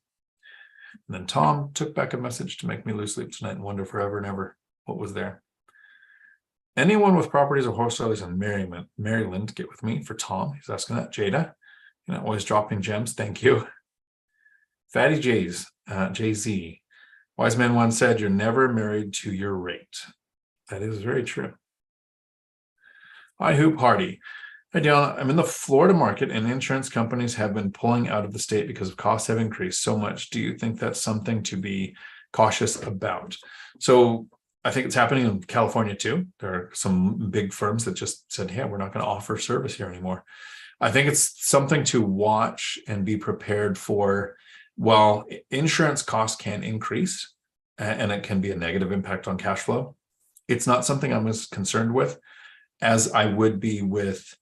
And then Tom took back a message to make me lose sleep tonight and wonder forever and ever what was there. Anyone with properties or wholesalers in Maryland, get with me for Tom. He's asking that. Jada, always dropping gems. Thank you. Fatty J's, JZ. Wise man once said, you're never married to your rate. That is very true. Hi, Hoop Hardy. Hi, Dion. I'm in the Florida market, and insurance companies have been pulling out of the state because costs have increased so much. Do you think that's something to be cautious about? So I think it's happening in California too. There are some big firms that just said, hey, we're not going to offer service here anymore. I think it's something to watch and be prepared for. While insurance costs can increase, and it can be a negative impact on cash flow, it's not something I'm as concerned with as I would be with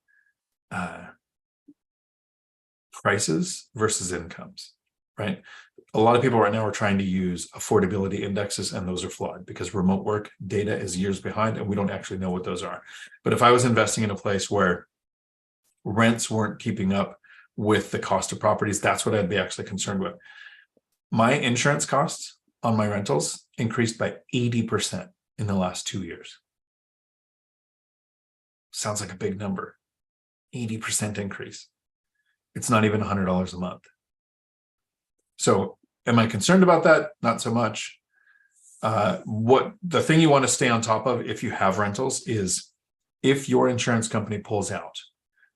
prices versus incomes, right? A lot of people right now are trying to use affordability indexes, and those are flawed because remote work data is years behind and we don't actually know what those are. But if I was investing in a place where rents weren't keeping up with the cost of properties, that's what I'd be actually concerned with. My insurance costs on my rentals increased by 80% in the last 2 years. Sounds like a big number. 80% increase. It's not even $100 a month. So am I concerned about that? Not so much. What the thing you want to stay on top of if you have rentals is if your insurance company pulls out,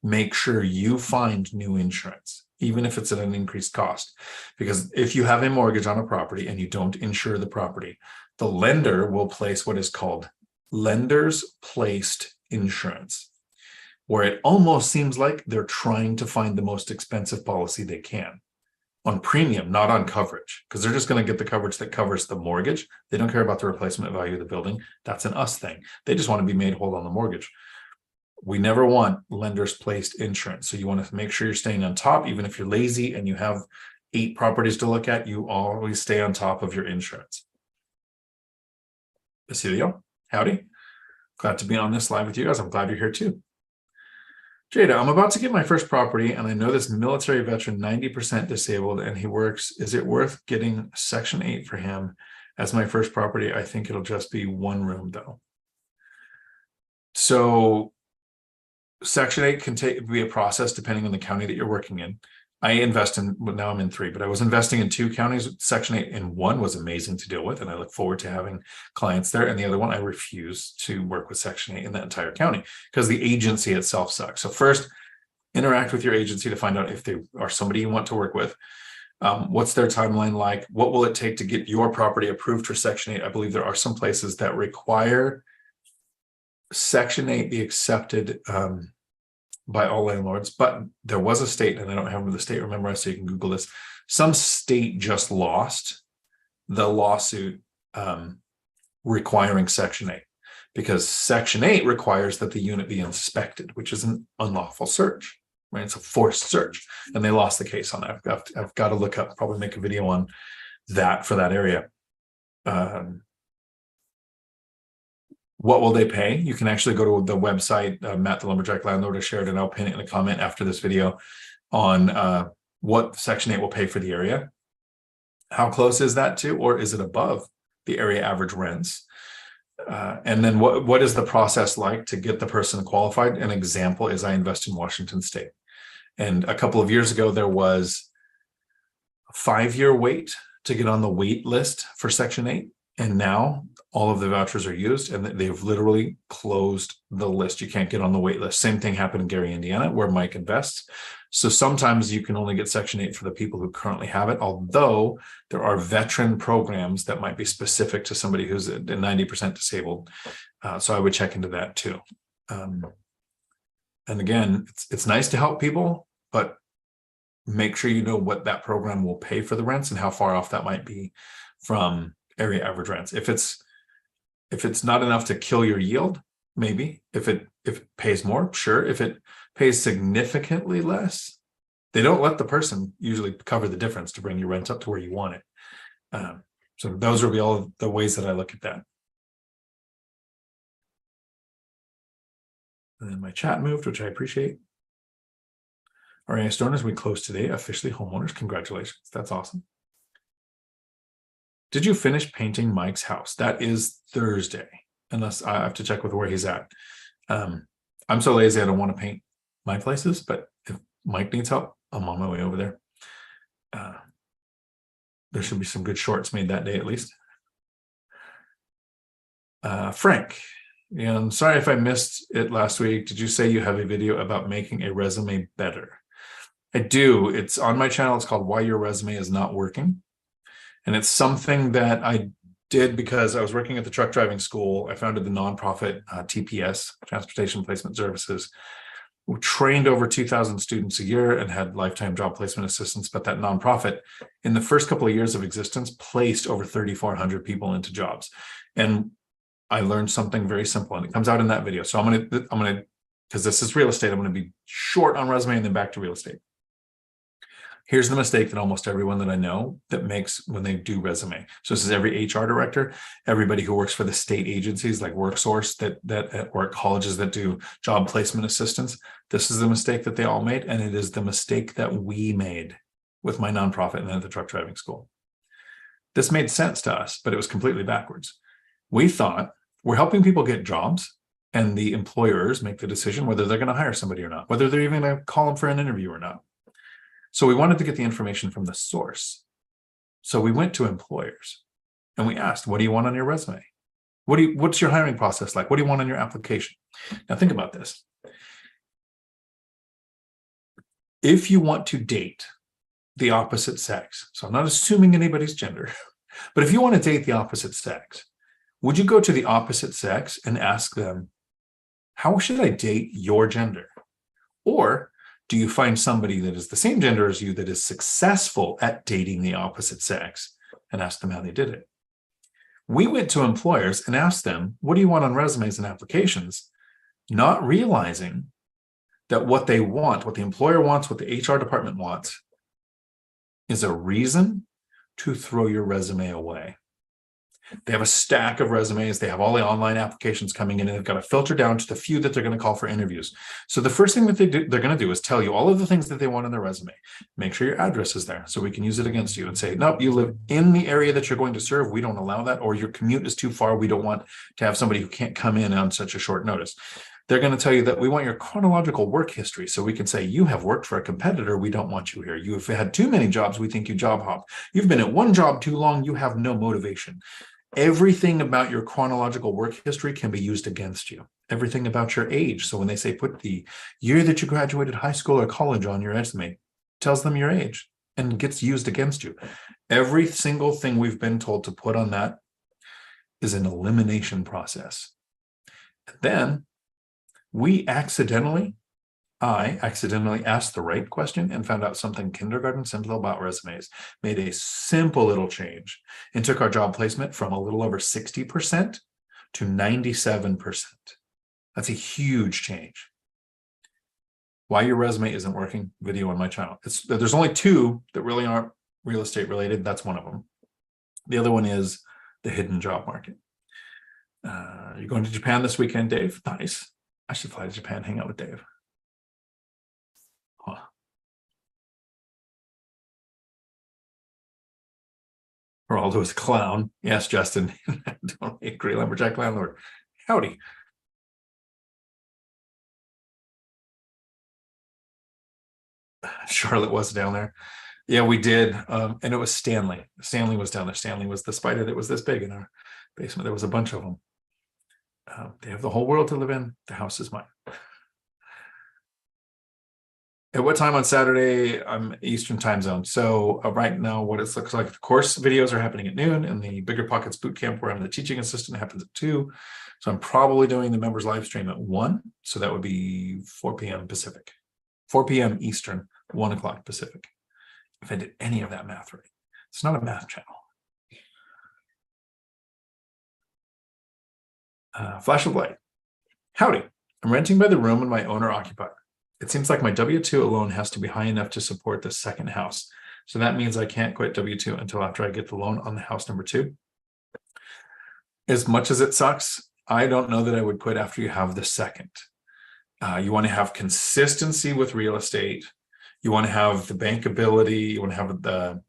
make sure you find new insurance, even if it's at an increased cost. Because if you have a mortgage on a property and you don't insure the property, the lender will place what is called lenders placed insurance, where it almost seems like they're trying to find the most expensive policy they can on premium, not on coverage, because they're just going to get the coverage that covers the mortgage. They don't care about the replacement value of the building. That's an us thing. They just want to be made whole on the mortgage. We never want lenders placed insurance. So you want to make sure you're staying on top. Even if you're lazy and you have 8 properties to look at, you always stay on top of your insurance. Basilio, howdy. Glad to be on this live with you guys. I'm glad you're here too. Jada, I'm about to get my first property and I know this military veteran 90% disabled and he works. Is it worth getting Section 8 for him as my first property? I think it'll just be 1 room though. So Section 8 can be a process depending on the county that you're working in. I invest in, well, now I'm in 3, but I was investing in 2 counties. Section 8 in 1 was amazing to deal with, and I look forward to having clients there. And the other one, I refuse to work with Section 8 in that entire county because the agency itself sucks. So first, interact with your agency to find out if they are somebody you want to work with. What's their timeline like? What will it take to get your property approved for Section 8? I believe there are some places that require Section 8 be accepted by all landlords, but there was a state, and I don't have the state memorized, so you can Google this. Some state just lost the lawsuit requiring Section 8 because Section 8 requires that the unit be inspected, which is an unlawful search, right? It's a forced search, and they lost the case on that. I've got to look up, probably make a video on that for that area. What will they pay? You can actually go to the website, Matt the Lumberjack Landlord has shared, and I'll pin it in a comment after this video on what Section 8 will pay for the area. How close is that to, or is it above the area average rents? And then what is the process like to get the person qualified? An example is I invest in Washington State. And a couple of years ago, there was a 5-year wait to get on the wait list for Section 8. And now all of the vouchers are used and they've literally closed the list. You can't get on the wait list. Same thing happened in Gary, Indiana, where Mike invests. So sometimes you can only get Section 8 for the people who currently have it, although there are veteran programs that might be specific to somebody who's 90% disabled. So I would check into that too. And again, it's nice to help people, but make sure you know what that program will pay for the rents and how far off that might be from area average rents. If it's not enough to kill your yield, maybe. If it pays more, sure. If it pays significantly less, they don't let the person usually cover the difference to bring your rent up to where you want it. So those will be all the ways that I look at that. And then my chat moved, which I appreciate. RA Stoners, we closed today, officially homeowners. Congratulations. That's awesome. Did you finish painting Mike's house? That is Thursday, unless I have to check with where he's at. I'm so lazy, I don't want to paint my places, but if Mike needs help, I'm on my way over there. There should be some good shorts made that day at least. Frank, I'm sorry if I missed it last week. Did you say you have a video about making a resume better? I do. It's on my channel. It's called Why Your Resume Is Not Working. And it's something that I did because I was working at the truck driving school. I founded the nonprofit TPS, Transportation Placement Services. We trained over 2,000 students a year and had lifetime job placement assistance. But that nonprofit, in the first couple of years of existence, placed over 3,400 people into jobs. And I learned something very simple, and it comes out in that video. So I'm gonna, because this is real estate, I'm gonna be short on resume and then back to real estate. Here's the mistake that almost everyone that I know that makes when they do resume. So this is every HR director, everybody who works for the state agencies like WorkSource that or colleges that do job placement assistance. This is the mistake that they all made, and it is the mistake that we made with my nonprofit and at the truck driving school. This made sense to us, but it was completely backwards. We thought we're helping people get jobs, and the employers make the decision whether they're going to hire somebody or not, whether they're even going to call them for an interview or not. So we wanted to get the information from the source. So we went to employers and we asked, what do you want on your resume? What's your hiring process like? What do you want on your application? Now think about this. If you want to date the opposite sex, so I'm not assuming anybody's gender, but if you want to date the opposite sex, would you go to the opposite sex and ask them, how should I date your gender? Or do you find somebody that is the same gender as you that is successful at dating the opposite sex and ask them how they did it? We went to employers and asked them, what do you want on resumes and applications? Not realizing that what they want, what the employer wants, what the HR department wants, is a reason to throw your resume away. They have a stack of resumes. They have all the online applications coming in, and they've got to filter down to the few that they're going to call for interviews. So the first thing that they're going to do is tell you all of the things that they want in their resume. Make sure your address is there so we can use it against you and say, no, you live in the area that you're going to serve. We don't allow that, or your commute is too far. We don't want to have somebody who can't come in on such a short notice. They're going to tell you that we want your chronological work history. So we can say, you have worked for a competitor. We don't want you here. You have had too many jobs. We think you job hop. You've been at one job too long. You have no motivation. Everything about your chronological work history can be used against you. Everything about your age. So when they say put the year that you graduated high school or college on your resume, tells them your age and gets used against you. Every single thing we've been told to put on that is an elimination process. And then I accidentally asked the right question and found out something kindergarten simple about resumes, made a simple little change, and took our job placement from a little over 60% to 97%. That's a huge change. Why your resume isn't working, video on my channel. There's only two that really aren't real estate related. That's one of them. The other one is the hidden job market. You're going to Japan this weekend, Dave? Nice. I should fly to Japan, hang out with Dave. Huh. Geraldo is a clown. Yes, Justin. Don't agree, lumberjack landlord. Howdy. Charlotte was down there. Yeah, we did. And it was Stanley. Stanley was down there. Stanley was the spider that was this big in our basement. There was a bunch of them. They have the whole world to live in. The house is mine. At what time on Saturday? I'm Eastern time zone. So right now, what it looks like, the course videos are happening at noon, and the BiggerPockets bootcamp where I'm the teaching assistant happens at 2. So I'm probably doing the members live stream at 1. So that would be 4 p.m. Pacific, 4 p.m. Eastern, 1 o'clock Pacific. If I did any of that math right, it's not a math channel. Flash of light. Howdy. I'm renting by the room and my owner occupied. It seems like my W-2 alone has to be high enough to support the second house. So that means I can't quit W-2 until after I get the loan on the house number 2. As much as it sucks, I don't know that I would quit after you have the second. You want to have consistency with real estate. You want to have the bankability. You want to have the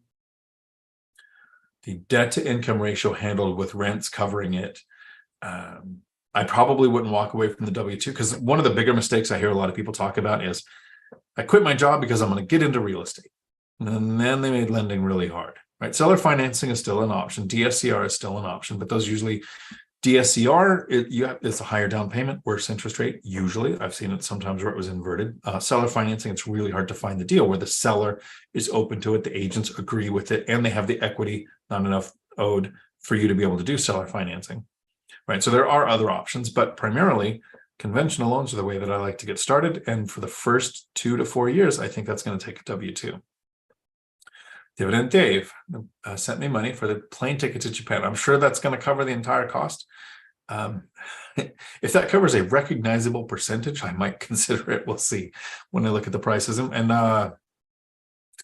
debt to income ratio handled with rents covering it. I probably wouldn't walk away from the W-2 because one of the bigger mistakes I hear a lot of people talk about is I quit my job because I'm going to get into real estate. And then they made lending really hard, right? Seller financing is still an option. DSCR is still an option, but those usually DSCR, it's a higher down payment, worse interest rate. Usually I've seen it sometimes where it was inverted. Seller financing, it's really hard to find the deal where the seller is open to it. The agents agree with it and they have the equity, not enough owed for you to be able to do seller financing. Right. So there are other options, but primarily conventional loans are the way that I like to get started. And for the first 2 to 4 years, I think that's going to take a W-2. Dividend Dave sent me money for the plane ticket to Japan. I'm sure that's going to cover the entire cost. If that covers a recognizable percentage, I might consider it. We'll see when I look at the prices. And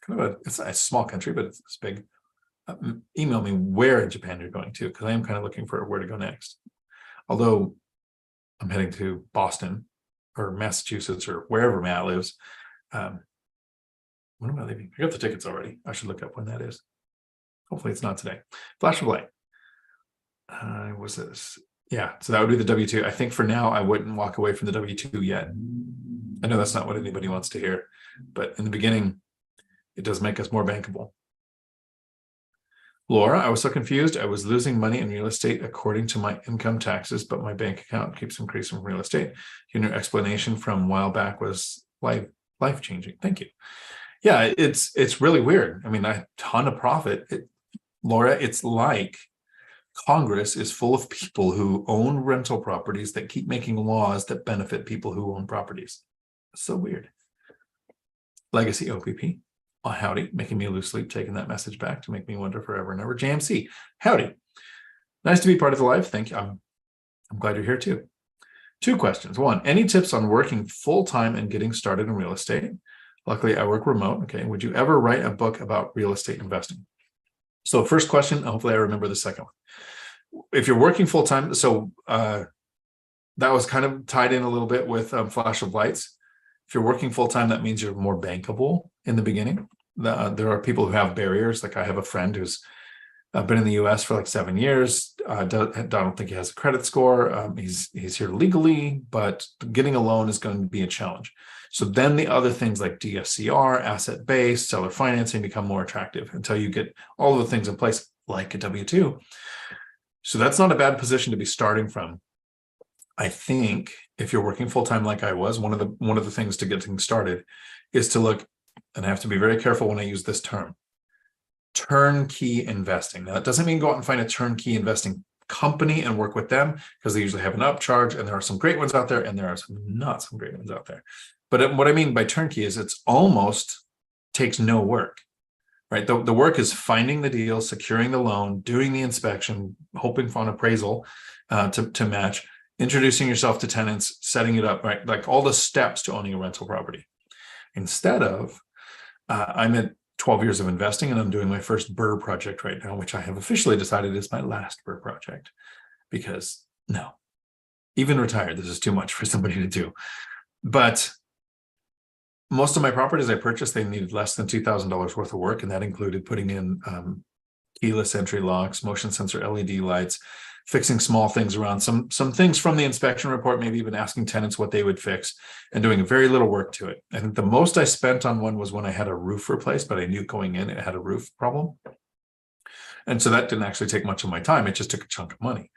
kind of it's a small country, but it's big. Email me where in Japan you're going to, because I am kind of looking for where to go next. Although I'm heading to Boston or Massachusetts or wherever Matt lives. When am I leaving? I got the tickets already. I should look up when that is. Hopefully it's not today. Flash of light. Was this? Yeah, so that would be the W-2. I think for now, I wouldn't walk away from the W-2 yet. I know that's not what anybody wants to hear, but in the beginning, it does make us more bankable. Laura, I was so confused. I was losing money in real estate according to my income taxes, but my bank account keeps increasing from real estate. Your explanation from a while back was life-changing. Thank you. Yeah, it's really weird. I mean, a ton of profit. Laura, it's like Congress is full of people who own rental properties that keep making laws that benefit people who own properties. So weird. Legacy OPP. Oh, howdy, making me lose sleep, taking that message back to make me wonder forever and ever. JMC, howdy. Nice to be part of the live. Thank you. I'm glad you're here too. 2 questions. 1, any tips on working full-time and getting started in real estate? Luckily, I work remote. Okay. Would you ever write a book about real estate investing? So first question, hopefully I remember the second one. If you're working full-time, so that was kind of tied in a little bit with Flash of Lights. If you're working full-time, that means you're more bankable in the beginning. There are people who have barriers. Like I have a friend who's been in the US for like 7 years. I don't think he has a credit score. He's here legally, but getting a loan is going to be a challenge. So then the other things like DSCR, asset-based, seller financing become more attractive until you get all of the things in place like a W-2. So that's not a bad position to be starting from. I think if you're working full-time like I was, one of the things to getting started is to look, and I have to be very careful when I use this term, turnkey investing. Now, that doesn't mean go out and find a turnkey investing company and work with them, because they usually have an upcharge, and there are some great ones out there, and there are not some great ones out there. But what I mean by turnkey is it's almost takes no work, right? The work is finding the deal, securing the loan, doing the inspection, hoping for an appraisal to match, introducing yourself to tenants, setting it up, right? Like all the steps to owning a rental property. Instead of, I'm at 12 years of investing, and I'm doing my first BRRRR project right now, which I have officially decided is my last BRRRR project, because no, even retired, this is too much for somebody to do. But most of my properties I purchased, they needed less than $2,000 worth of work, and that included putting in keyless entry locks, motion sensor LED lights, fixing small things around, some things from the inspection report, maybe even asking tenants what they would fix, and doing very little work to it. I think the most I spent on one was when I had a roof replaced, but I knew going in it had a roof problem. And so that didn't actually take much of my time. It just took a chunk of money.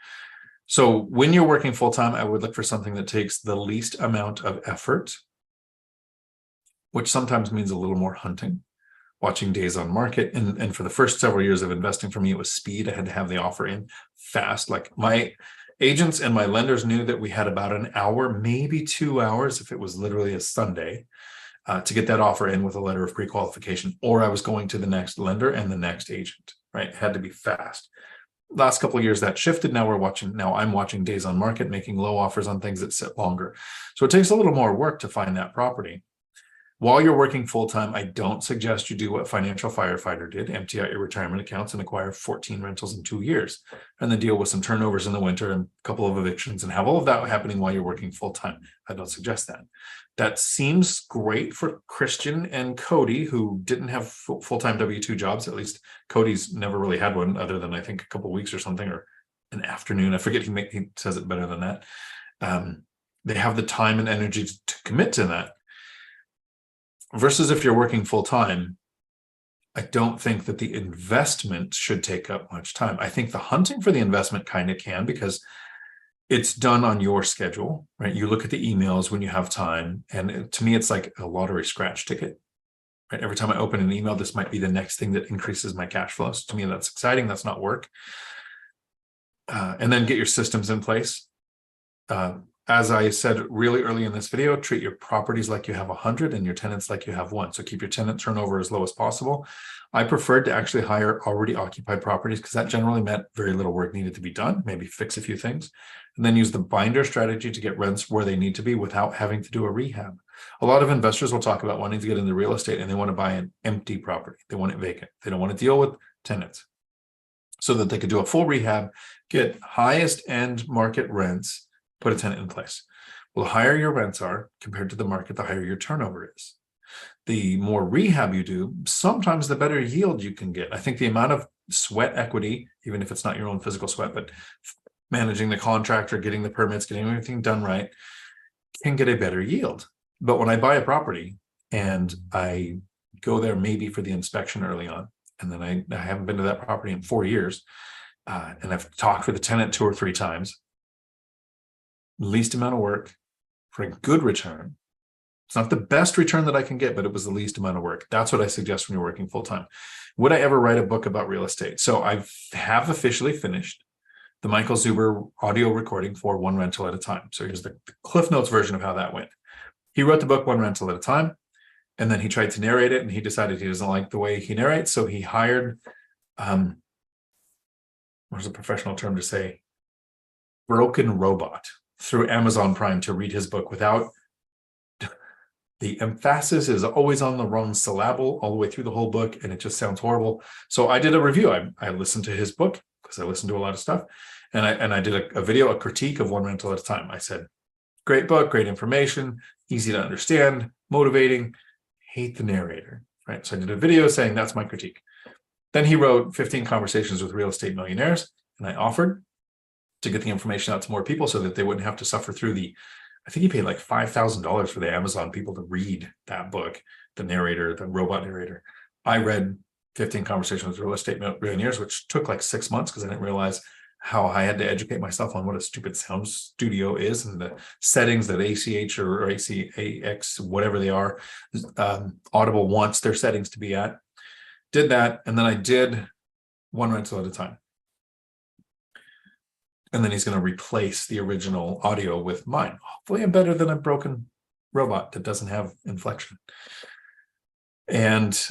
So when you're working full-time, I would look for something that takes the least amount of effort, which sometimes means a little more hunting, watching days on market. And for the first several years of investing, for me, it was speed. I had to have the offer in fast. Like my agents and my lenders knew that we had about an hour, maybe 2 hours, if it was literally a Sunday, to get that offer in with a letter of pre-qualification, or I was going to the next lender and the next agent, right? It had to be fast. Last couple of years that shifted. Now I'm watching days on market, making low offers on things that sit longer. So it takes a little more work to find that property. While you're working full-time, I don't suggest you do what Financial Firefighter did, empty out your retirement accounts and acquire 14 rentals in 2 years, and then deal with some turnovers in the winter and a couple of evictions and have all of that happening while you're working full-time. I don't suggest that. That seems great for Christian and Cody, who didn't have full-time W-2 jobs. At least Cody's never really had one, other than I think a couple of weeks or something, or an afternoon. I forget, he says it better than that. They have the time and energy to commit to that. Versus if you're working full-time, I don't think that the investment should take up much time. I think the hunting for the investment kind of can, because it's done on your schedule, right? You look at the emails when you have time. And to me, it's like a lottery scratch ticket, right? Every time I open an email, this might be the next thing that increases my cash flows. To me, that's exciting. That's not work. And then get your systems in place. as I said really early in this video, treat your properties like you have 100 and your tenants like you have 1. So keep your tenant turnover as low as possible. I preferred to actually hire already occupied properties because that generally meant very little work needed to be done, maybe fix a few things, and then use the binder strategy to get rents where they need to be without having to do a rehab. A lot of investors will talk about wanting to get into real estate and they want to buy an empty property. They want it vacant. They don't want to deal with tenants so that they could do a full rehab, get highest end market rents, put a tenant in place. Well, the higher your rents are compared to the market, the higher your turnover is. The more rehab you do, sometimes the better yield you can get. I think the amount of sweat equity, even if it's not your own physical sweat, but managing the contractor, getting the permits, getting everything done right, can get a better yield. But when I buy a property and I go there maybe for the inspection early on, and then I haven't been to that property in 4 years, and I've talked with the tenant 2 or 3 times, least amount of work for a good return. It's not the best return that I can get, but it was the least amount of work. That's what I suggest when you're working full time. Would I ever write a book about real estate? So I have officially finished the Michael Zuber audio recording for One Rental at a Time. So here's the Cliff Notes version of how that went. He wrote the book One Rental at a Time, and then he tried to narrate it, and he decided he doesn't like the way he narrates. So he hired, what's a professional term to say, broken robot through Amazon Prime to read his book without, the emphasis is always on the wrong syllable all the way through the whole book, and it just sounds horrible. So I did a review. I listened to his book because I listened to a lot of stuff, and I did a video, a critique of One Rental at a Time. I said, great book, great information, easy to understand, motivating, hate the narrator, right? So I did a video saying that's my critique. Then he wrote 15 Conversations with Real Estate Millionaires, and I offered to get the information out to more people so that they wouldn't have to suffer through I think he paid like $5,000 for the Amazon people to read that book, the narrator, the robot narrator. I read 15 Conversations with Real Estate Millionaires, which took like 6 months because I didn't realize how I had to educate myself on what a stupid sound studio is and the settings that ACH or ACAX, whatever they are, Audible wants their settings to be at. Did that, and then I did One Rental at a Time. And then he's going to replace the original audio with mine. Hopefully I'm better than a broken robot that doesn't have inflection. And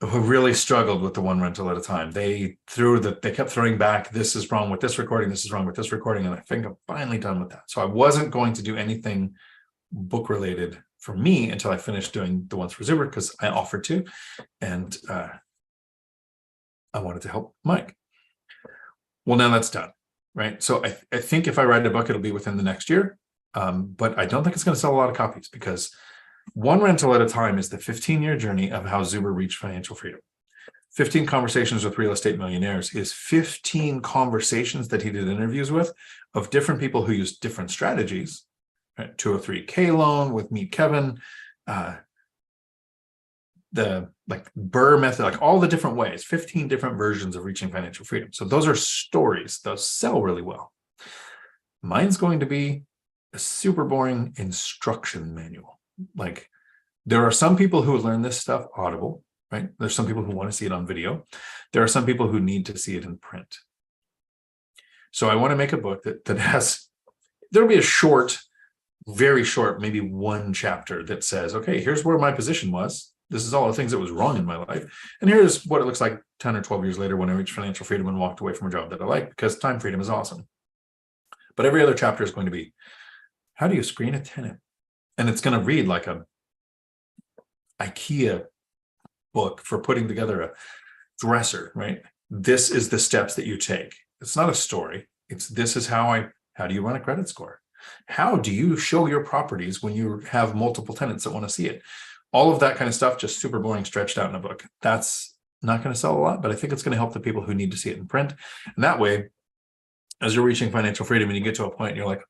who really struggled with the One Rental at a Time. They kept throwing back, this is wrong with this recording, this is wrong with this recording, and I think I'm finally done with that. So I wasn't going to do anything book related for me until I finished doing the ones for Zuber because I offered to, and I wanted to help Mike. Well, now that's done. Right. So I think if I write a book, it'll be within the next year. But I don't think it's going to sell a lot of copies because One Rental at a Time is the 15-year journey of how Zuber reached financial freedom. 15 Conversations with Real Estate Millionaires is 15 conversations that he did interviews with of different people who use different strategies. Right? 203K loan with Meet Kevin, the Burr method, like all the different ways, 15 different versions of reaching financial freedom. So those are stories. Those sell really well. Mine's going to be a super boring instruction manual. Like there are some people who learn this stuff audible, right? There's some people who want to see it on video. There are some people who need to see it in print. So I want to make a book that has, there'll be a short, very short, maybe 1 chapter that says, okay, here's where my position was. This is all the things that was wrong in my life. And here's what it looks like 10 or 12 years later when I reached financial freedom and walked away from a job that I like, because time freedom is awesome. But every other chapter is going to be, how do you screen a tenant? And it's going to read like a IKEA book for putting together a dresser, right? This is the steps that you take. It's not a story. It's this is how do you run a credit score? How do you show your properties when you have multiple tenants that want to see it? All of that kind of stuff, just super boring, stretched out in a book. That's not going to sell a lot, but I think it's going to help the people who need to see it in print. And that way, as you're reaching financial freedom and you get to a point, you're like,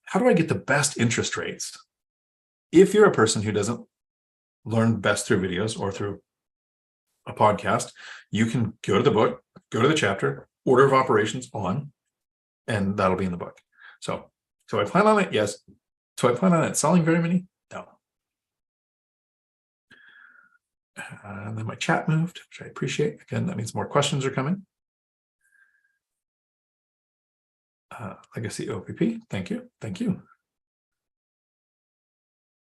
how do I get the best interest rates? If you're a person who doesn't learn best through videos or through a podcast, you can go to the book, go to the chapter, order of operations on, and that'll be in the book. So I plan on it, yes. Do I plan on it selling very many? No. And then my chat moved, which I appreciate. Again, that means more questions are coming. Legacy OPP, thank you. Thank you.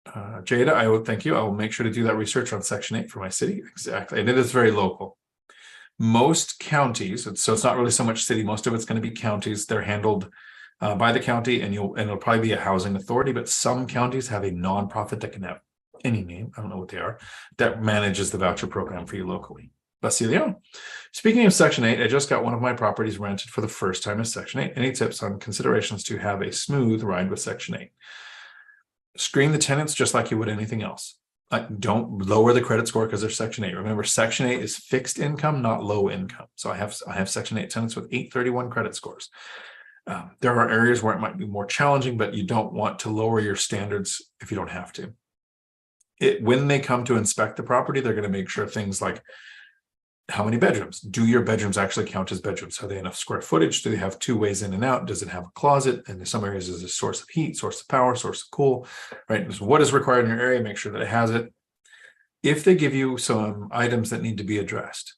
Jada, I would thank you. I will make sure to do that research on Section 8 for my city. Exactly. And it is very local. Most counties, so it's not really so much city, most of it's going to be counties. They're handled by the county, and it'll probably be a housing authority, but some counties have a nonprofit that can have any name, I don't know what they are, that manages the voucher program for you locally. Basilio. Speaking of Section 8, I just got one of my properties rented for the first time as Section 8. Any tips on considerations to have a smooth ride with Section 8? Screen the tenants just like you would anything else. Don't lower the credit score because they're Section 8. Remember, Section 8 is fixed income, not low income. So I have Section 8 tenants with 831 credit scores. There are areas where it might be more challenging, but you don't want to lower your standards if you don't have to. When they come to inspect the property, they're going to make sure things like how many bedrooms? Do your bedrooms actually count as bedrooms? Are they enough square footage? Do they have two ways in and out? Does it have a closet? And in some areas, is a source of heat, source of power, source of cool, right? So what is required in your area? Make sure that it has it. If they give you some items that need to be addressed,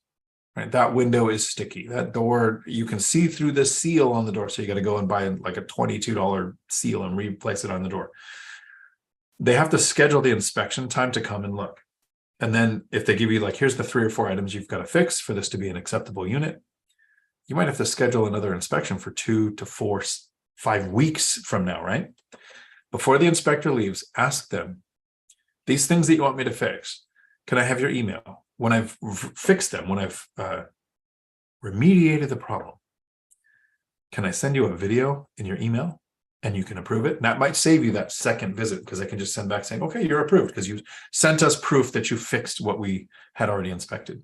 right? That window is sticky. That door, you can see through the seal on the door. So you got to go and buy like a $22 seal and replace it on the door. They have to schedule the inspection time to come and look. And then if they give you like, here's the 3 or 4 items you've got to fix for this to be an acceptable unit, you might have to schedule another inspection for 2 to 4, 5 weeks from now, right? Before the inspector leaves, ask them, these things that you want me to fix, can I have your email? When I've fixed them, when I've remediated the problem, can I send you a video in your email? And you can approve it. And that might save you that second visit because I can just send back saying, okay, you're approved because you sent us proof that you fixed what we had already inspected.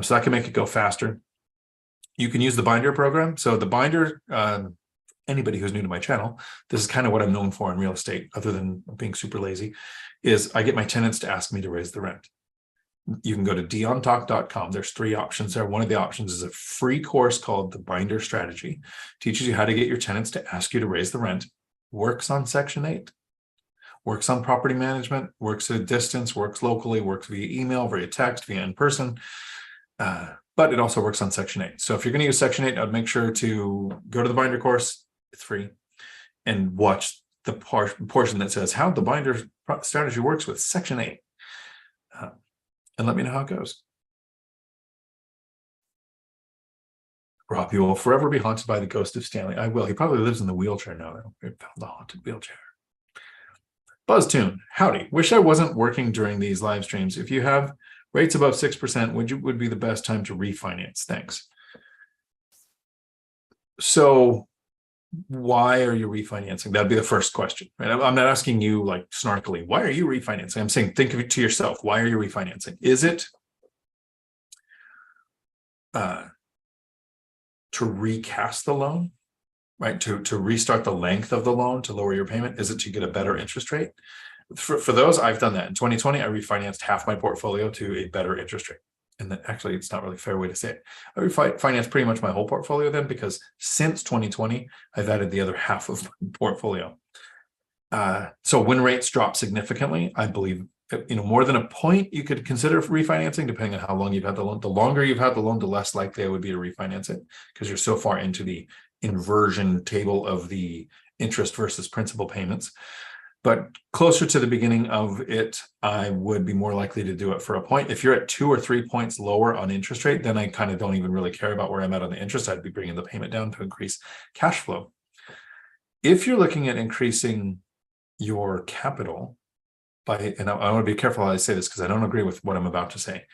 So that can make it go faster. You can use the binder program. So the binder, anybody who's new to my channel, this is kind of what I'm known for in real estate, other than being super lazy, is I get my tenants to ask me to raise the rent. You can go to DionTalk.com. There's 3 options there. One of the options is a free course called The Binder Strategy. Teaches you how to get your tenants to ask you to raise the rent. Works on Section 8. Works on property management. Works at a distance. Works locally. Works via email, via text, via in person. But it also works on Section 8. So if you're going to use Section 8, I'd make sure to go to the Binder course. It's free. And watch the portion that says how the Binder Strategy works with Section 8. And let me know how it goes. Rob, you will forever be haunted by the ghost of Stanley. I will. He probably lives in the wheelchair now. We found the haunted wheelchair. BuzzTune, howdy. Wish I wasn't working during these live streams. If you have rates above 6%, would be the best time to refinance? Thanks. So why are you refinancing? That'd be the first question, right? I'm not asking you like snarkily, why are you refinancing? I'm saying, think of it to yourself. Why are you refinancing? Is it to recast the loan, right? To restart the length of the loan, to lower your payment? Is it to get a better interest rate? For those, I've done that. In 2020, I refinanced half my portfolio to a better interest rate. And then actually, it's not really a fair way to say it. I refinanced pretty much my whole portfolio then, because since 2020, I've added the other half of my portfolio. So when rates drop significantly, I believe, more than a point, you could consider refinancing, depending on how long you've had the loan. The longer you've had the loan, the less likely it would be to refinance it, because you're so far into the inversion table of the interest versus principal payments. But closer to the beginning of it, I would be more likely to do it for a point. If you're at 2 or 3 points lower on interest rate, then I kind of don't even really care about where I'm at on the interest. I'd be bringing the payment down to increase cash flow. If you're looking at increasing your capital by, and I want to be careful how I say this because I don't agree with what I'm about to say,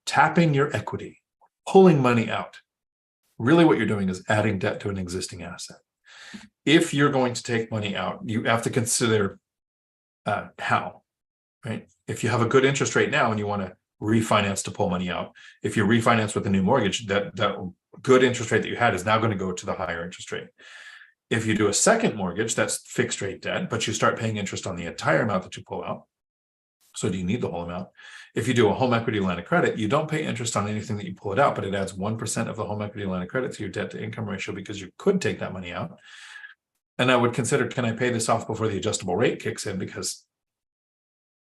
tapping your equity, pulling money out, really what you're doing is adding debt to an existing asset. If you're going to take money out, you have to consider how, right? If you have a good interest rate now and you want to refinance to pull money out, if you refinance with a new mortgage, that good interest rate that you had is now going to go to the higher interest rate. If you do a second mortgage, that's fixed rate debt, but you start paying interest on the entire amount that you pull out. So do you need the whole amount? If you do a home equity line of credit, you don't pay interest on anything that you pull it out, but it adds 1% of the home equity line of credit to your debt to income ratio because you could take that money out. And I would consider, can I pay this off before the adjustable rate kicks in? Because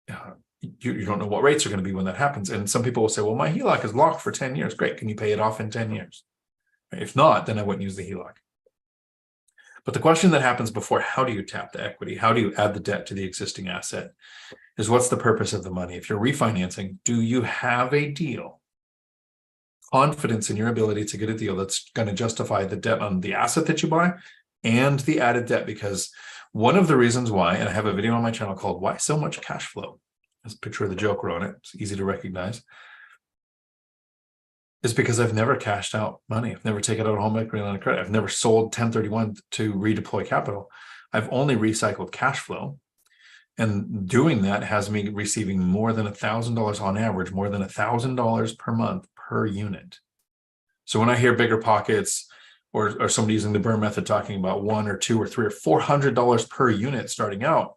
you don't know what rates are going to be when that happens. And some people will say, well, my HELOC is locked for 10 years. Great. Can you pay it off in 10 years? If not, then I wouldn't use the HELOC. But the question that happens before, how do you tap the equity? How do you add the debt to the existing asset? Is what's the purpose of the money? If you're refinancing, do you have a deal? Confidence in your ability to get a deal that's going to justify the debt on the asset that you buy and the added debt? Because one of the reasons why, and I have a video on my channel called Why So Much Cash Flow, there's a picture of the Joker on it, it's easy to recognize, is because I've never cashed out money. I've never taken out a home equity line of credit. I've never sold 1031 to redeploy capital. I've only recycled cash flow. And doing that has me receiving more than $1,000 on average, more than $1,000 per month per unit. So when I hear BiggerPockets or somebody using the BRRRR method talking about $1 or $2 or $3 or $400 per unit starting out,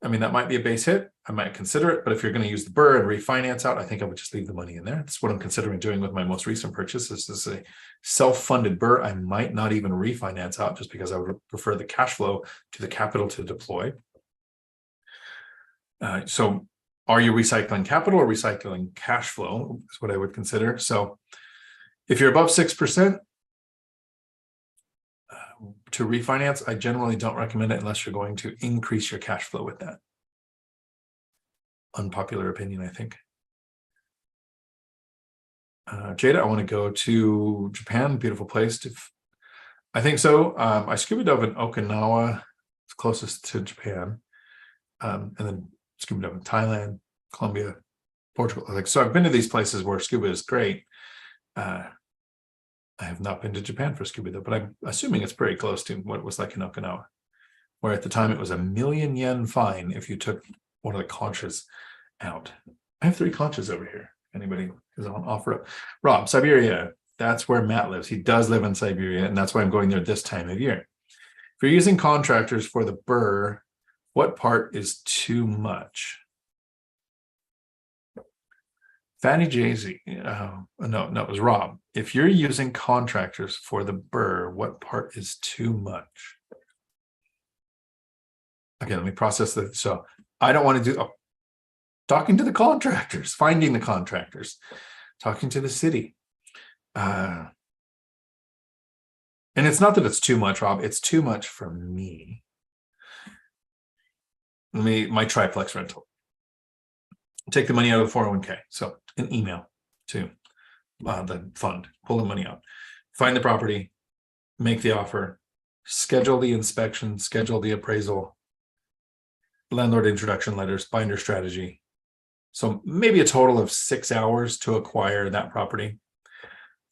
I mean, that might be a base hit. I might consider it, but if you're going to use the BRRRR and refinance out, I think I would just leave the money in there. That's what I'm considering doing with my most recent purchase. This is a self-funded BRRRR. I might not even refinance out just because I would prefer the cash flow to the capital to deploy. So are you recycling capital or recycling cash flow is what I would consider. So if you're above 6% to refinance, I generally don't recommend it unless you're going to increase your cash flow with that. Unpopular opinion, I think. Jada, I want to go to Japan, beautiful place. I think so. I scuba dove in Okinawa, it's closest to Japan, and then scuba dove in Thailand, Colombia, Portugal. So I've been to these places where scuba is great. I have not been to Japan for scuba dove, but I'm assuming it's pretty close to what it was like in Okinawa, where at the time it was a $1,000,000 fine if you took one of the conchas out. I have 3 conchas over here. Anybody is on offer up. Rob, Siberia, that's where Matt lives. He does live in Siberia, and that's why I'm going there this time of year. If you're using contractors for the BRRRR, what part is too much? Fatty Jay-Z, no, it was Rob. If you're using contractors for the BRRRR, what part is too much? Okay, let me process that. So I don't want to do talking to the contractors, finding the contractors, talking to the city. And it's not that it's too much, Rob. It's too much for me. My triplex rental. Take the money out of the 401k. So an email to the fund, pull the money out, find the property, make the offer, schedule the inspection, schedule the appraisal, landlord introduction letters, binder strategy. So maybe a total of 6 hours to acquire that property.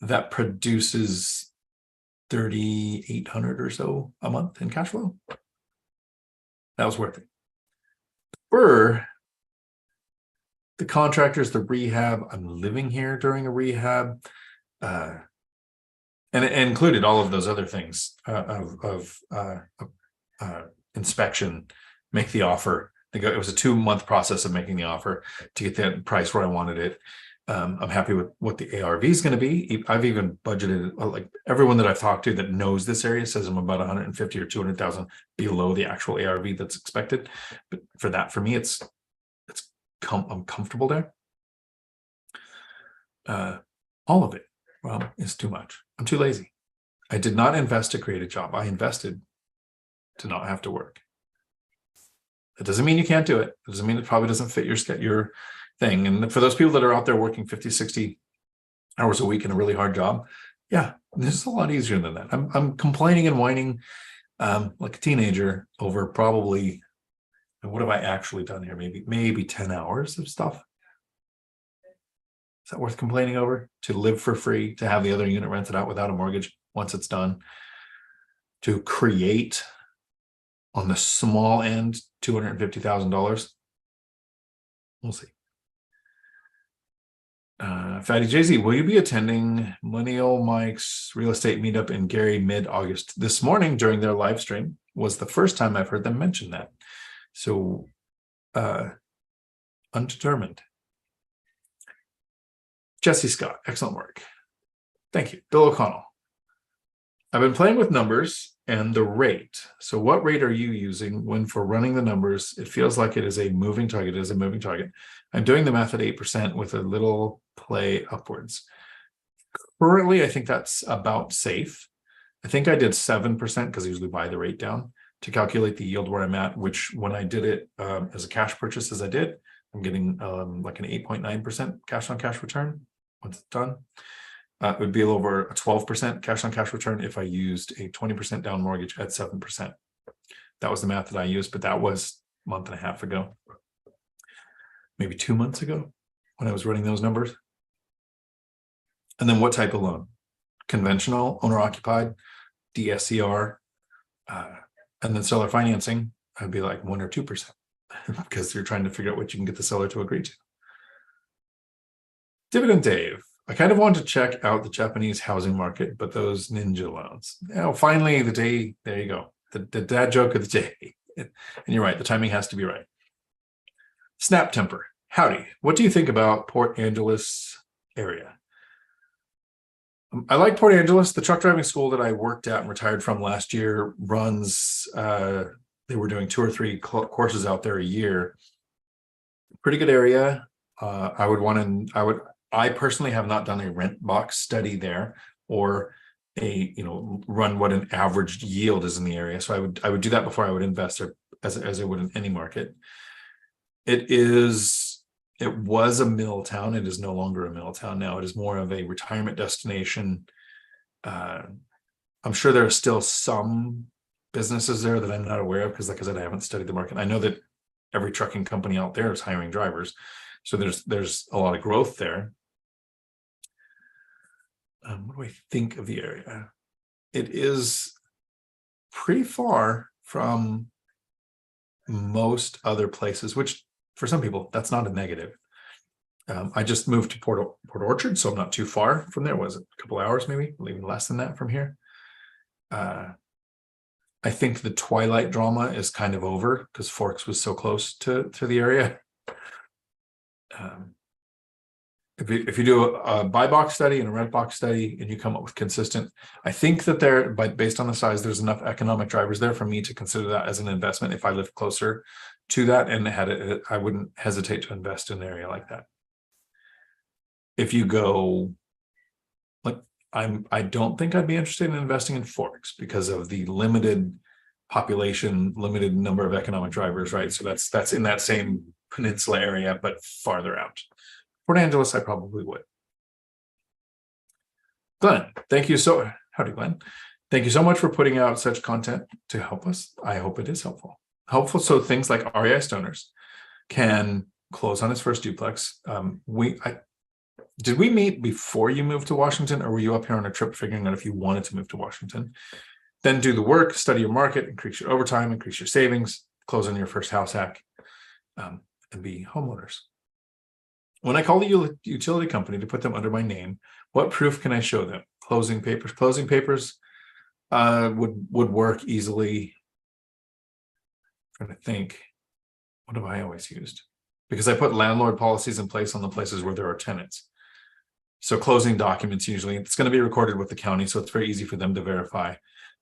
That produces $3,800 or so a month in cash flow. That was worth it. BRRRR, the contractors, the rehab, I'm living here during a rehab, and it included all of those other things of inspection, make the offer. It was a 2-month process of making the offer to get that price where I wanted it. I'm happy with what the ARV is going to be. I've even budgeted, like everyone that I've talked to that knows this area says I'm about 150 or 200,000 below the actual ARV that's expected. But for me, I'm comfortable there. All of it, well, is too much. I'm too lazy. I did not invest to create a job. I invested to not have to work. That doesn't mean you can't do it. It doesn't mean it probably doesn't fit your thing. And for those people that are out there working 50, 60 hours a week in a really hard job, yeah, this is a lot easier than that. I'm complaining and whining like a teenager over probably, what have I actually done here? Maybe 10 hours of stuff. Is that worth complaining over? To live for free, to have the other unit rented out without a mortgage once it's done, to create on the small end $250,000. We'll see. Fatty Jay-Z, will you be attending Millennial Mike's real estate meetup in Gary mid-August? This morning during their live stream was the first time I've heard them mention that. So undetermined. Jesse Scott, excellent work. Thank you. Bill O'Connell. I've been playing with numbers and the rate. So what rate are you using when for running the numbers? It feels like it is a moving target. It is a moving target. I'm doing the math at 8% with a little play upwards. Currently, I think that's about safe. I think I did 7% because I usually buy the rate down to calculate the yield where I'm at, which when I did it as a cash purchase as I did, I'm getting like an 8.9% cash on cash return once it's done. It would be a little over a 12% cash on cash return if I used a 20% down mortgage at 7%. That was the math that I used, but that was a month and a half ago, maybe 2 months ago when I was running those numbers. And then what type of loan? Conventional, owner occupied, DSCR, and then seller financing, I'd be like 1 or 2% because you're trying to figure out what you can get the seller to agree to. Dividend Dave. I kind of want to check out the Japanese housing market, but those ninja loans. Now, finally, the day, there you go. The dad joke of the day. And you're right, the timing has to be right. Snap Temper. Howdy. What do you think about Port Angeles area? I like Port Angeles. The truck driving school that I worked at and retired from last year runs, they were doing 2 or 3 courses out there a year. Pretty good area. I personally have not done a rent box study there or run what an average yield is in the area. So I would do that before I would invest, or as I would in any market. It was a mill town. It is no longer a mill town now. It is more of a retirement destination. I'm sure there are still some businesses there that I'm not aware of because, like I said, I haven't studied the market. I know that every trucking company out there is hiring drivers, so there's a lot of growth there. What do I think of the area? It is pretty far from most other places, which for some people, that's not a negative. I just moved to Port Orchard, so I'm not too far from there. Was it a couple hours, maybe even less than that from here? I think the Twilight drama is kind of over because Forks was so close to the area. If you do a buy box study and a rent box study and you come up with consistent, I think that based on the size, there's enough economic drivers there for me to consider that as an investment if I live closer to that and I wouldn't hesitate to invest in an area like that. If you go, like I don't think I'd be interested in investing in Forks because of the limited population, limited number of economic drivers, right? So that's in that same peninsula area, but farther out. Port Angeles, I probably would. Glenn, thank you so. Howdy, Glenn. Thank you so much for putting out such content to help us. I hope it is helpful. Helpful so things like REI Stoners can close on his first duplex. Did we meet before you moved to Washington, or were you up here on a trip figuring out if you wanted to move to Washington? Then do the work, study your market, increase your overtime, increase your savings, close on your first house hack, and be homeowners. When I call the utility company to put them under my name, what proof can I show them? Closing papers. Closing papers would work easily. I'm trying to think, what have I always used? Because I put landlord policies in place on the places where there are tenants. So closing documents, usually it's going to be recorded with the county, so it's very easy for them to verify.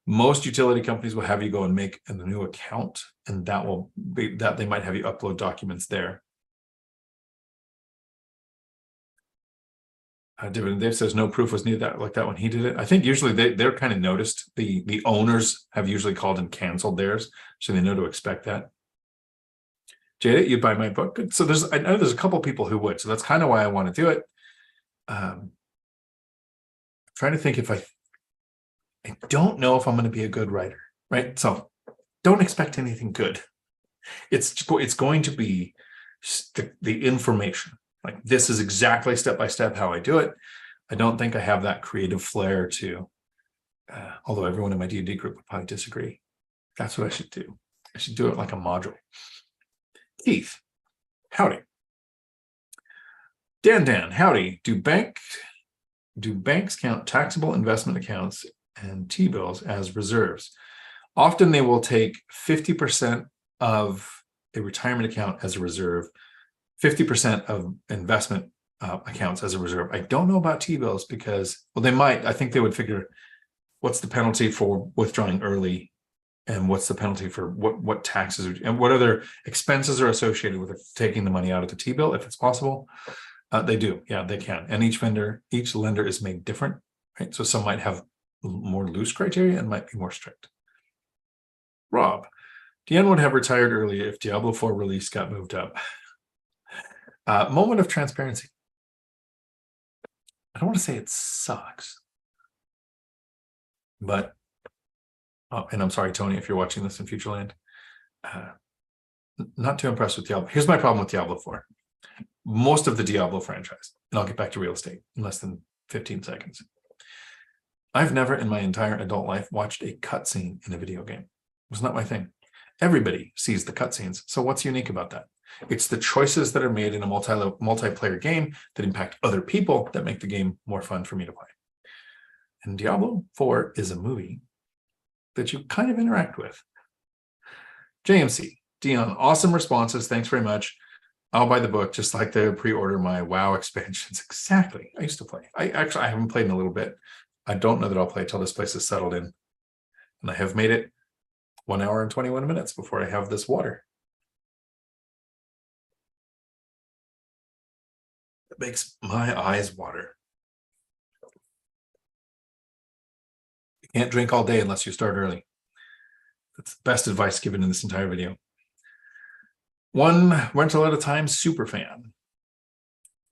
Most utility companies will have you go and make a new account, and that will be that they might have you upload documents there. Dividend Dave says no proof was needed like that when he did it. I think usually they're kind of noticed. The owners have usually called and canceled theirs, so they know to expect that. Jada, you'd buy my book. Good. So I know there's a couple people who would, so that's kind of why I want to do it. I'm trying to think if I don't know if I'm going to be a good writer, right? So don't expect anything good. It's going to be the information. Like this is exactly step by step how I do it. I don't think I have that creative flair to, although everyone in my D&D group would probably disagree. That's what I should do. I should do it like a module. Keith, howdy. Dan, howdy. Do banks count taxable investment accounts and T-bills as reserves? Often they will take 50% of a retirement account as a reserve, 50% of investment accounts as a reserve. I don't know about T-bills because, well, they might. I think they would figure what's the penalty for withdrawing early and what's the penalty for what taxes and what other expenses are associated with taking the money out of the T-bill, if it's possible. They do. Yeah, they can. And each lender is made different, right? So some might have more loose criteria and might be more strict. Rob, Dion would have retired early if Diablo 4 release got moved up. Moment of transparency. I don't want to say it sucks, but, and I'm sorry, Tony, if you're watching this in Futureland, not too impressed with Diablo. Here's my problem with Diablo 4. Most of the Diablo franchise, and I'll get back to real estate in less than 15 seconds. I've never in my entire adult life watched a cutscene in a video game. It was not my thing. Everybody sees the cutscenes. So what's unique about that? It's the choices that are made in a multiplayer game that impact other people that make the game more fun for me to play. And Diablo 4 is a movie that you kind of interact with. JMC, Dion, awesome responses. Thanks very much. I'll buy the book, just like the pre-order my WoW expansions. Exactly. I used to play. I haven't played in a little bit. I don't know that I'll play till this place is settled in. And I have made it 1 hour and 21 minutes before I have this water. It makes my eyes water. You can't drink all day unless you start early. That's the best advice given in this entire video. One rental at a time super fan.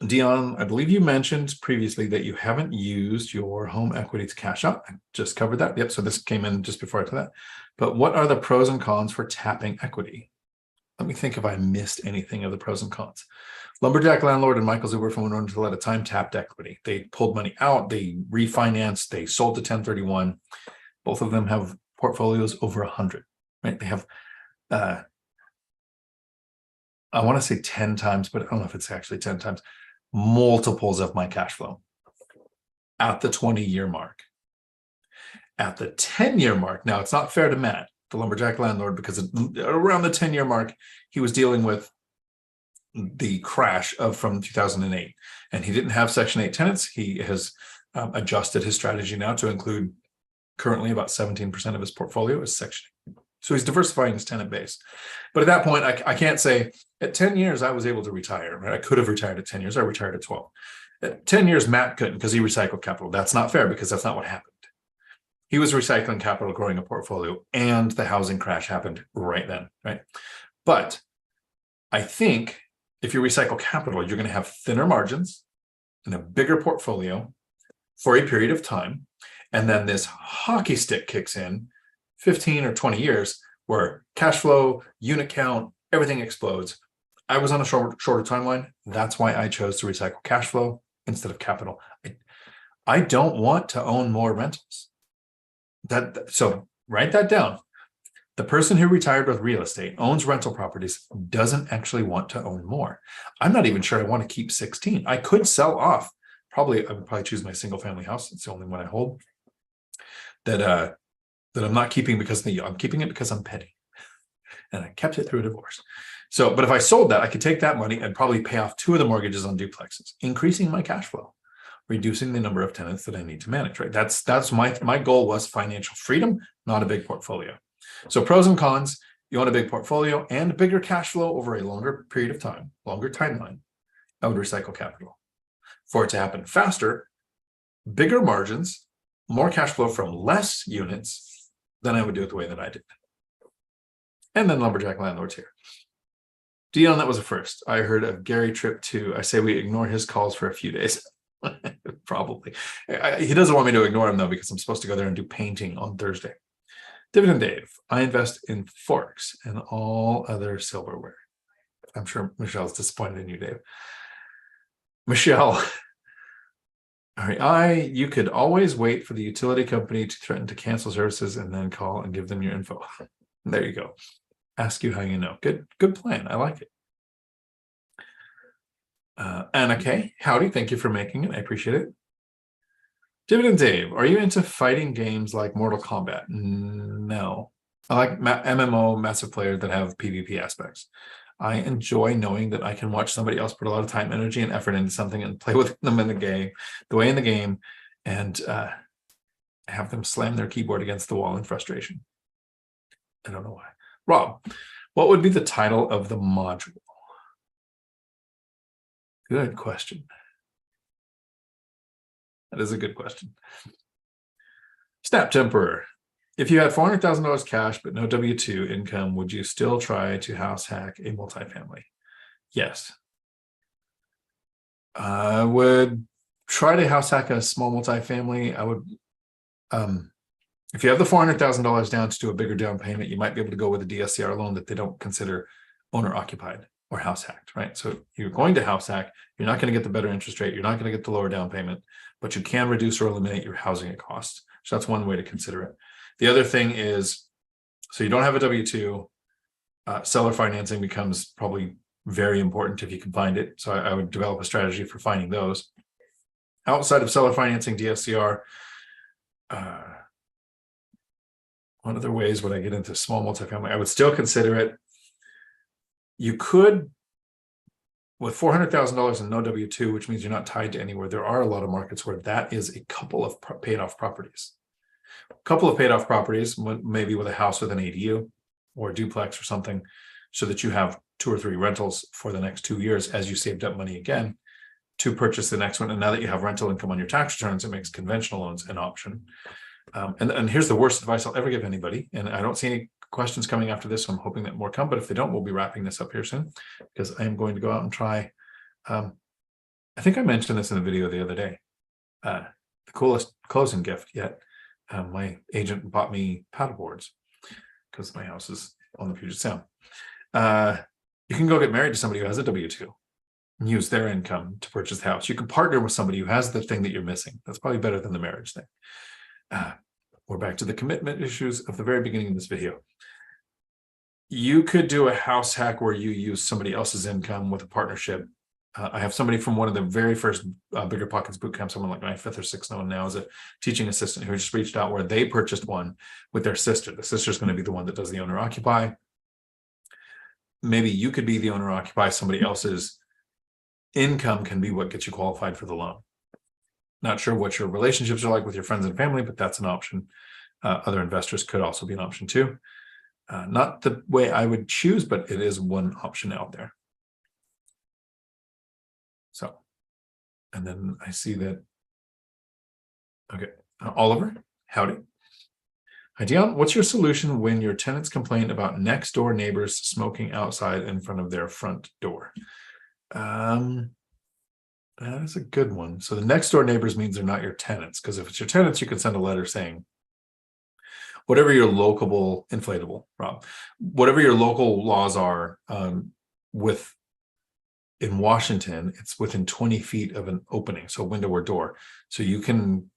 Dion, I believe you mentioned previously that you haven't used your home equity to cash out. I just covered that. Yep, so this came in just before I did that. But what are the pros and cons for tapping equity? Let me think if I missed anything of the pros and cons. Lumberjack Landlord and Michael Zuber from One Rental at a Time tapped equity. They pulled money out, they refinanced, they sold to 1031. Both of them have portfolios over 100, right? They have, I want to say 10 times, but I don't know if it's actually 10 times, multiples of my cash flow at the 20-year mark. At the 10-year mark, now it's not fair to Matt, the Lumberjack Landlord, because around the 10-year mark, he was dealing with the crash from 2008, and he didn't have Section 8 tenants. He has adjusted his strategy now to include currently about 17% of his portfolio is Section 8. So he's diversifying his tenant base. But at that point, I can't say at 10 years, I was able to retire. Right? I could have retired at 10 years. I retired at 12. At 10 years, Matt couldn't because he recycled capital. That's not fair because that's not what happened. He was recycling capital, growing a portfolio, and the housing crash happened right then, right? But I think if you recycle capital, you're going to have thinner margins and a bigger portfolio for a period of time. And then this hockey stick kicks in 15 or 20 years where cash flow, unit count, everything explodes. I was on a shorter timeline. That's why I chose to recycle cash flow instead of capital. I don't want to own more rentals. So write that down. The person who retired with real estate, owns rental properties, doesn't actually want to own more. I'm not even sure I want to keep 16. I could sell off. I would probably choose my single family house. It's the only one I hold. That I'm not keeping because I'm keeping it because I'm petty. And I kept it through a divorce. So, but if I sold that, I could take that money and probably pay off 2 of the mortgages on duplexes, increasing my cash flow, reducing the number of tenants that I need to manage, right? That's my goal was financial freedom, not a big portfolio. So pros and cons, you want a big portfolio and bigger cash flow over a longer period of time, longer timeline, I would recycle capital. For it to happen faster, bigger margins, more cash flow from less units, then I would do it the way that I did. And then Lumberjack Landlords here. Dion, that was a first. I heard of Gary Tripp too. I say we ignore his calls for a few days. Probably. He doesn't want me to ignore him though, because I'm supposed to go there and do painting on Thursday. Dividend Dave, I invest in forks and all other silverware. I'm sure Michelle's disappointed in you, Dave. Michelle, all right, you could always wait for the utility company to threaten to cancel services and then call and give them your info. There you go. Ask you how you know. Good plan. I like it. Anna K, howdy. Thank you for making it. I appreciate it. Dividend Dave, are you into fighting games like Mortal Kombat? No. I like MMO, massive player that have PvP aspects. I enjoy knowing that I can watch somebody else put a lot of time, energy, and effort into something and play with them in the game, and have them slam their keyboard against the wall in frustration. I don't know why. Rob, what would be the title of the module? Good question. That is a good question. Snap Temper. If you had $400,000 cash but no W-2 income, would you still try to house hack a multifamily? Yes. I would try to house hack a small multifamily. I would, if you have the $400,000 down to do a bigger down payment, you might be able to go with a DSCR loan that they don't consider owner occupied or house hacked, right? So you're going to house hack. You're not going to get the better interest rate. You're not going to get the lower down payment, but you can reduce or eliminate your housing costs. So that's one way to consider it. The other thing is, so you don't have a W-2, seller financing becomes probably very important if you can find it. So I would develop a strategy for finding those. Outside of seller financing, DSCR, what other ways would I get into small multifamily? I would still consider it. You could, with $400,000 and no W-2, which means you're not tied to anywhere, there are a lot of markets where that is a couple of paid off properties. A couple of paid off properties, maybe with a house with an ADU or a duplex or something, so that you have 2 or 3 rentals for the next 2 years as you saved up money again to purchase the next one. And now that you have rental income on your tax returns, it makes conventional loans an option. And here's the worst advice I'll ever give anybody. And I don't see any questions coming after this, so I'm hoping that more come. But if they don't, we'll be wrapping this up here soon, because I am going to go out and try. I think I mentioned this in the video the other day. The coolest closing gift yet. My agent bought me paddle boards because my house is on the Puget Sound. You can go get married to somebody who has a W-2 and use their income to purchase the house. You can partner with somebody who has the thing that you're missing. That's probably better than the marriage thing. We're back to the commitment issues of the very beginning of this video. You could do a house hack where you use somebody else's income with a partnership. I have somebody from one of the very first BiggerPockets boot camp, someone like my 5th or 6th one now, as a teaching assistant, who just reached out where they purchased one with their sister. The sister's going to be the one that does the owner occupy. Maybe you could be the owner occupy. Somebody else's income can be what gets you qualified for the loan. Not sure what your relationships are like with your friends and family, but that's an option. Other investors could also be an option too. Not the way I would choose, but it is one option out there. So, and then I see that. Okay, Oliver, howdy. Hi, Dion. What's your solution when your tenants complain about next door neighbors smoking outside in front of their front door? That is a good one. So the next door neighbors means they're not your tenants, because if it's your tenants, you can send a letter saying, whatever your local inflatable, Rob, whatever your local laws are, in Washington, it's within 20 feet of an opening, so window or door. So you can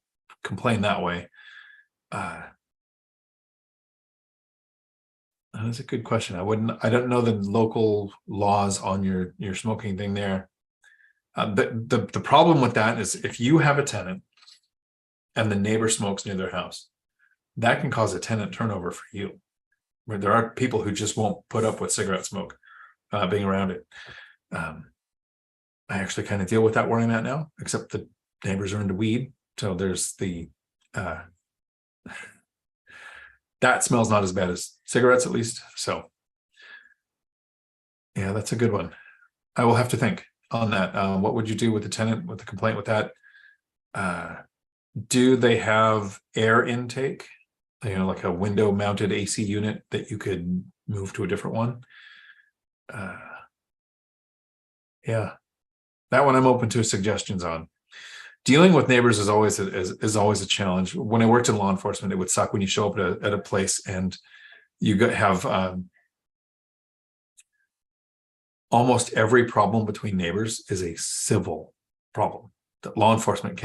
complain that way. That's a good question. I don't know the local laws on your smoking thing there. The problem with that is if you have a tenant and the neighbor smokes near their house, that can cause a tenant turnover for you. Where there are people who just won't put up with cigarette smoke being around it. I actually kind of deal with that where I'm at now, except the neighbors are into weed. So there's the that smells not as bad as cigarettes, at least. So yeah, that's a good one. I will have to think on that. What would you do with the tenant with the complaint with that? Do they have air intake? Like a window mounted AC unit that you could move to a different one? Yeah, that one I'm open to suggestions on. Dealing with neighbors is always a challenge. When I worked in law enforcement, it would suck when you show up at a place and you have almost every problem between neighbors is a civil problem that law enforcement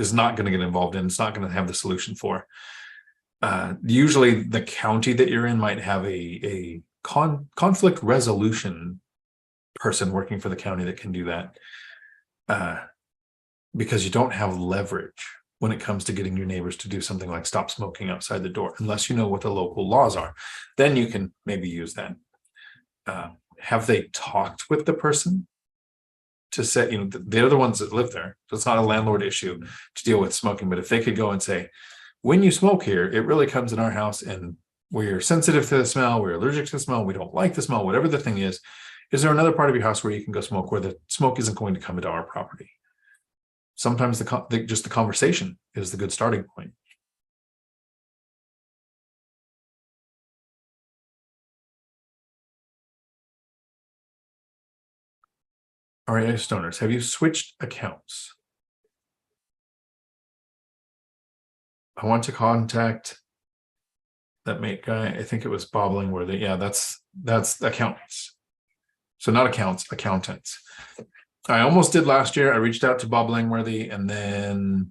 is not going to get involved in. It's not going to have the solution for. Usually the county that you're in might have a conflict resolution person working for the county that can do that, because you don't have leverage when it comes to getting your neighbors to do something like stop smoking outside the door, unless you know what the local laws are. Then you can maybe use that. Have they talked with the person to say, they're the ones that live there, so it's not a landlord issue to deal with smoking. But if they could go and say, when you smoke here, it really comes in our house and we're sensitive to the smell, we're allergic to the smell, we don't like the smell, whatever the thing is there another part of your house where you can go smoke where the smoke isn't going to come into our property? Sometimes just the conversation is the good starting point. REI Stoners, have you switched accounts? I want to contact that mate guy. I think it was Bob Lingworthy. Yeah, that's accountants. So not accounts, accountants. I almost did last year. I reached out to Bob Langworthy and then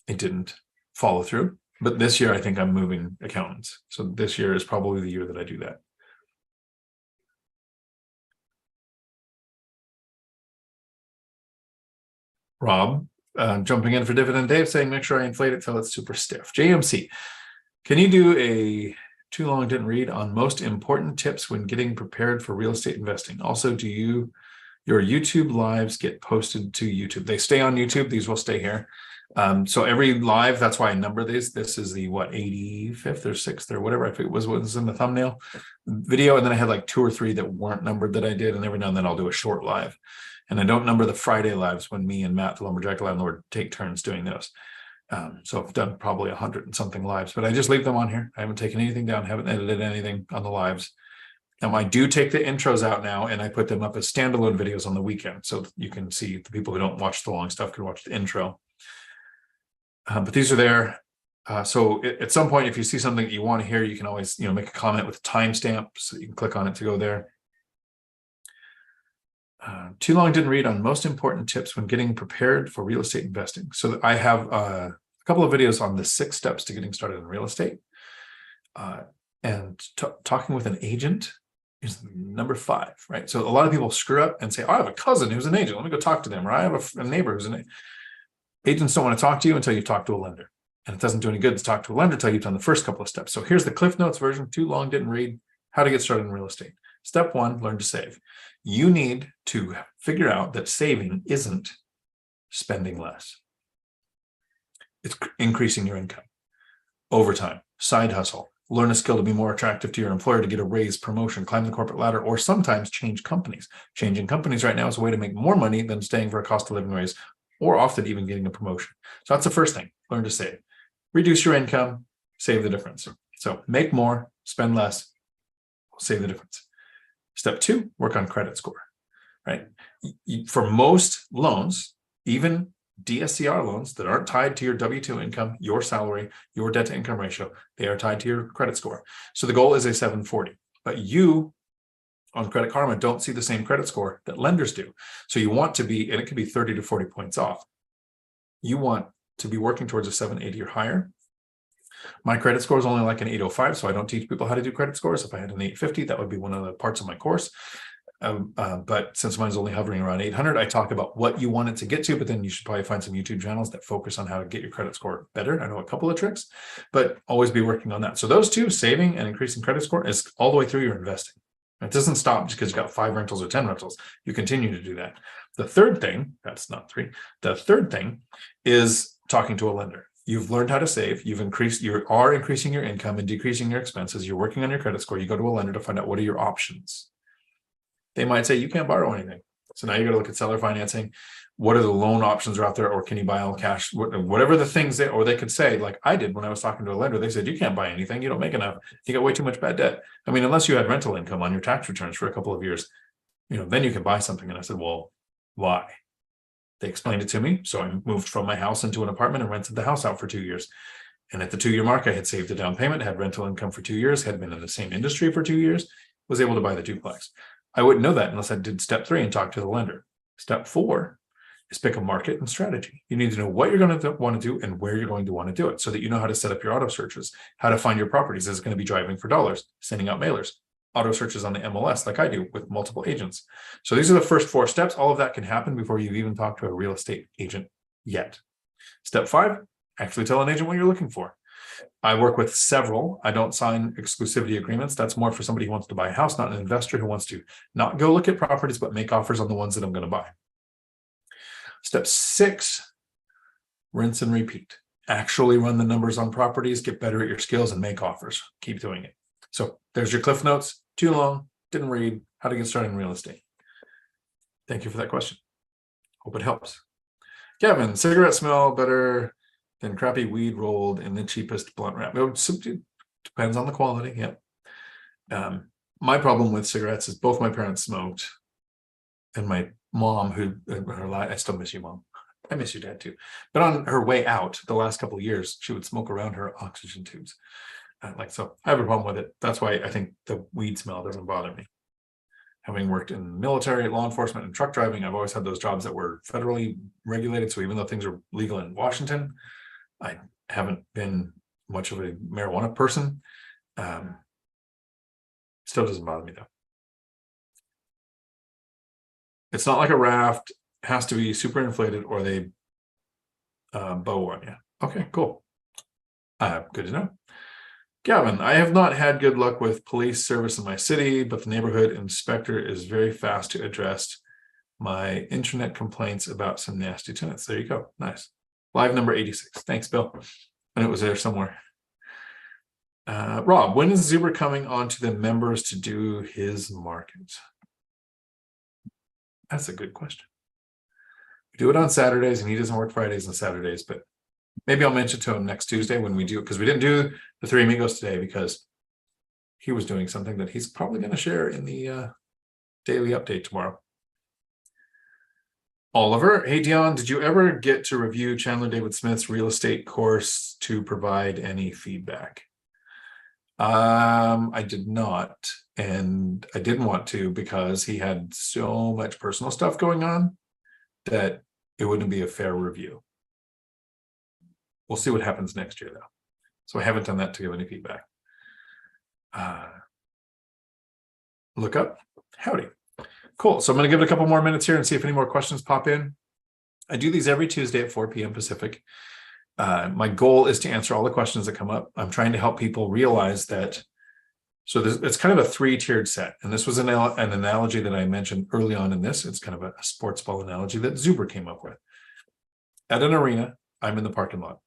it didn't follow through. But this year, I think I'm moving accountants. So this year is probably the year that I do that. Rob, jumping in for Dividend Dave, saying, make sure I inflate it till it's super stiff. JMC, can you do a too long didn't read on most important tips when getting prepared for real estate investing? Also, do your YouTube lives get posted to YouTube? They stay on YouTube. These will stay here. So every live, that's why I number these. This is the 85th or 6th or whatever. I think it was in the thumbnail video. And then I had like 2 or 3 that weren't numbered that I did. And every now and then I'll do a short live. And I don't number the Friday lives when me and Matt, the lumberjack landlord, take turns doing those. So I've done probably 100 and something lives, but I just leave them on here. I haven't taken anything down, haven't edited anything on the lives. I do take the intros out now and I put them up as standalone videos on the weekend. So you can see the people who don't watch the long stuff can watch the intro. But these are there. So at some point, if you see something that you want to hear, you can always, make a comment with a timestamp. So you can click on it to go there. Too long didn't read on most important tips when getting prepared for real estate investing. So I have a couple of videos on the 6 steps to getting started in real estate. And talking with an agent is number 5, right? So a lot of people screw up and say, oh, I have a cousin who's an agent. Let me go talk to them. Or I have a neighbor who's an agent. Agents don't want to talk to you until you talk to a lender. And it doesn't do any good to talk to a lender until you've done the first couple of steps. So here's the Cliff Notes version, too long didn't read, how to get started in real estate. Step 1, learn to save. You need to figure out that saving isn't spending less. It's increasing your income. Overtime, side hustle, learn a skill to be more attractive to your employer, to get a raise, promotion, climb the corporate ladder, or sometimes change companies. Changing companies right now is a way to make more money than staying for a cost of living raise, or often even getting a promotion. So that's the first thing, learn to save. Reduce your income, save the difference. So make more, spend less, save the difference. Step 2, work on credit score, right? For most loans, even DSCR loans that aren't tied to your W-2 income, your salary, your debt to income ratio, they are tied to your credit score. So the goal is a 740, but you on Credit Karma don't see the same credit score that lenders do. So you want to be, and it could be 30 to 40 points off. You want to be working towards a 780 or higher. My credit score is only like an 805, so I don't teach people how to do credit scores. If I had an 850, that would be one of the parts of my course. But since mine's only hovering around 800, I talk about what you want it to get to, but then you should probably find some YouTube channels that focus on how to get your credit score better. I know a couple of tricks, but always be working on that. So those 2, saving and increasing credit score, is all the way through your investing. It doesn't stop just because you got 5 rentals or 10 rentals. You continue to do that. The third thing, that's not 3. The third thing is talking to a lender. You've learned how to save. You are increasing your income and decreasing your expenses. You're working on your credit score. You go to a lender to find out what are your options. They might say you can't borrow anything. So now you got to look at seller financing. What are the loan options are out there, or can you buy all cash? Whatever the things or they could say, like I did when I was talking to a lender, they said, you can't buy anything. You don't make enough. You got way too much bad debt. I mean, unless you had rental income on your tax returns for a couple of years, then you can buy something. And I said, well, why? They explained it to me. So I moved from my house into an apartment and rented the house out for 2 years. And at the 2-year mark, I had saved a down payment, had rental income for 2 years, had been in the same industry for 2 years, was able to buy the duplex. I wouldn't know that unless I did step 3 and talk to the lender. Step 4 is pick a market and strategy. You need to know what you're going to want to do and where you're going to want to do it, so that you know how to set up your auto searches, how to find your properties. Is it going to be driving for dollars, sending out mailers, auto searches on the MLS like I do with multiple agents. So these are the first 4 steps. All of that can happen before you even talk to a real estate agent yet. Step 5, actually tell an agent what you're looking for. I work with several. I don't sign exclusivity agreements. That's more for somebody who wants to buy a house, not an investor who wants to not go look at properties, but make offers on the ones that I'm going to buy. Step 6, rinse and repeat. Actually run the numbers on properties, get better at your skills, and make offers. Keep doing it. So there's your Cliff Notes. Too long, didn't read, how to get started in real estate. Thank you for that question. Hope it helps. Kevin, cigarettes smell better than crappy weed rolled in the cheapest blunt wrap. It depends on the quality. Yeah. My problem with cigarettes is both my parents smoked, and my mom who, I still miss you, Mom. I miss your dad too. But on her way out, the last couple of years, she would smoke around her oxygen tubes. So I have a problem with it. That's why I think the weed smell doesn't bother me. Having worked in military, law enforcement, and truck driving, I've always had those jobs that were federally regulated. So even though things are legal in Washington, I haven't been much of a marijuana person. Still doesn't bother me though. It's not like a raft. It has to be super inflated or they bow on you. Okay, cool. Good to know. Gavin, I have not had good luck with police service in my city, but the neighborhood inspector is very fast to address my internet complaints about some nasty tenants. There you go. Nice. Live number 86. Thanks, Bill. And it was there somewhere. Rob, when is Zuber coming on to the members to do his market? That's a good question. We do it on Saturdays and he doesn't work Fridays and Saturdays, but maybe I'll mention to him next Tuesday when we do it, because we didn't do the Three Amigos today because he was doing something that he's probably going to share in the daily update tomorrow. Oliver, hey Dion, did you ever get to review Chandler David Smith's real estate course to provide any feedback? I did not, and I didn't want to because he had so much personal stuff going on that it wouldn't be a fair review. We'll see what happens next year, though. So I haven't done that to give any feedback. Look up. Howdy. Cool. So I'm going to give it a couple more minutes here and see if any more questions pop in. I do these every Tuesday at 4 p.m. Pacific. My goal is to answer all the questions that come up. I'm trying to help people realize that. So it's kind of a three-tiered set. And this was an analogy that I mentioned early on in this. It's kind of a sports ball analogy that Zuber came up with. At an arena, I'm in the parking lot.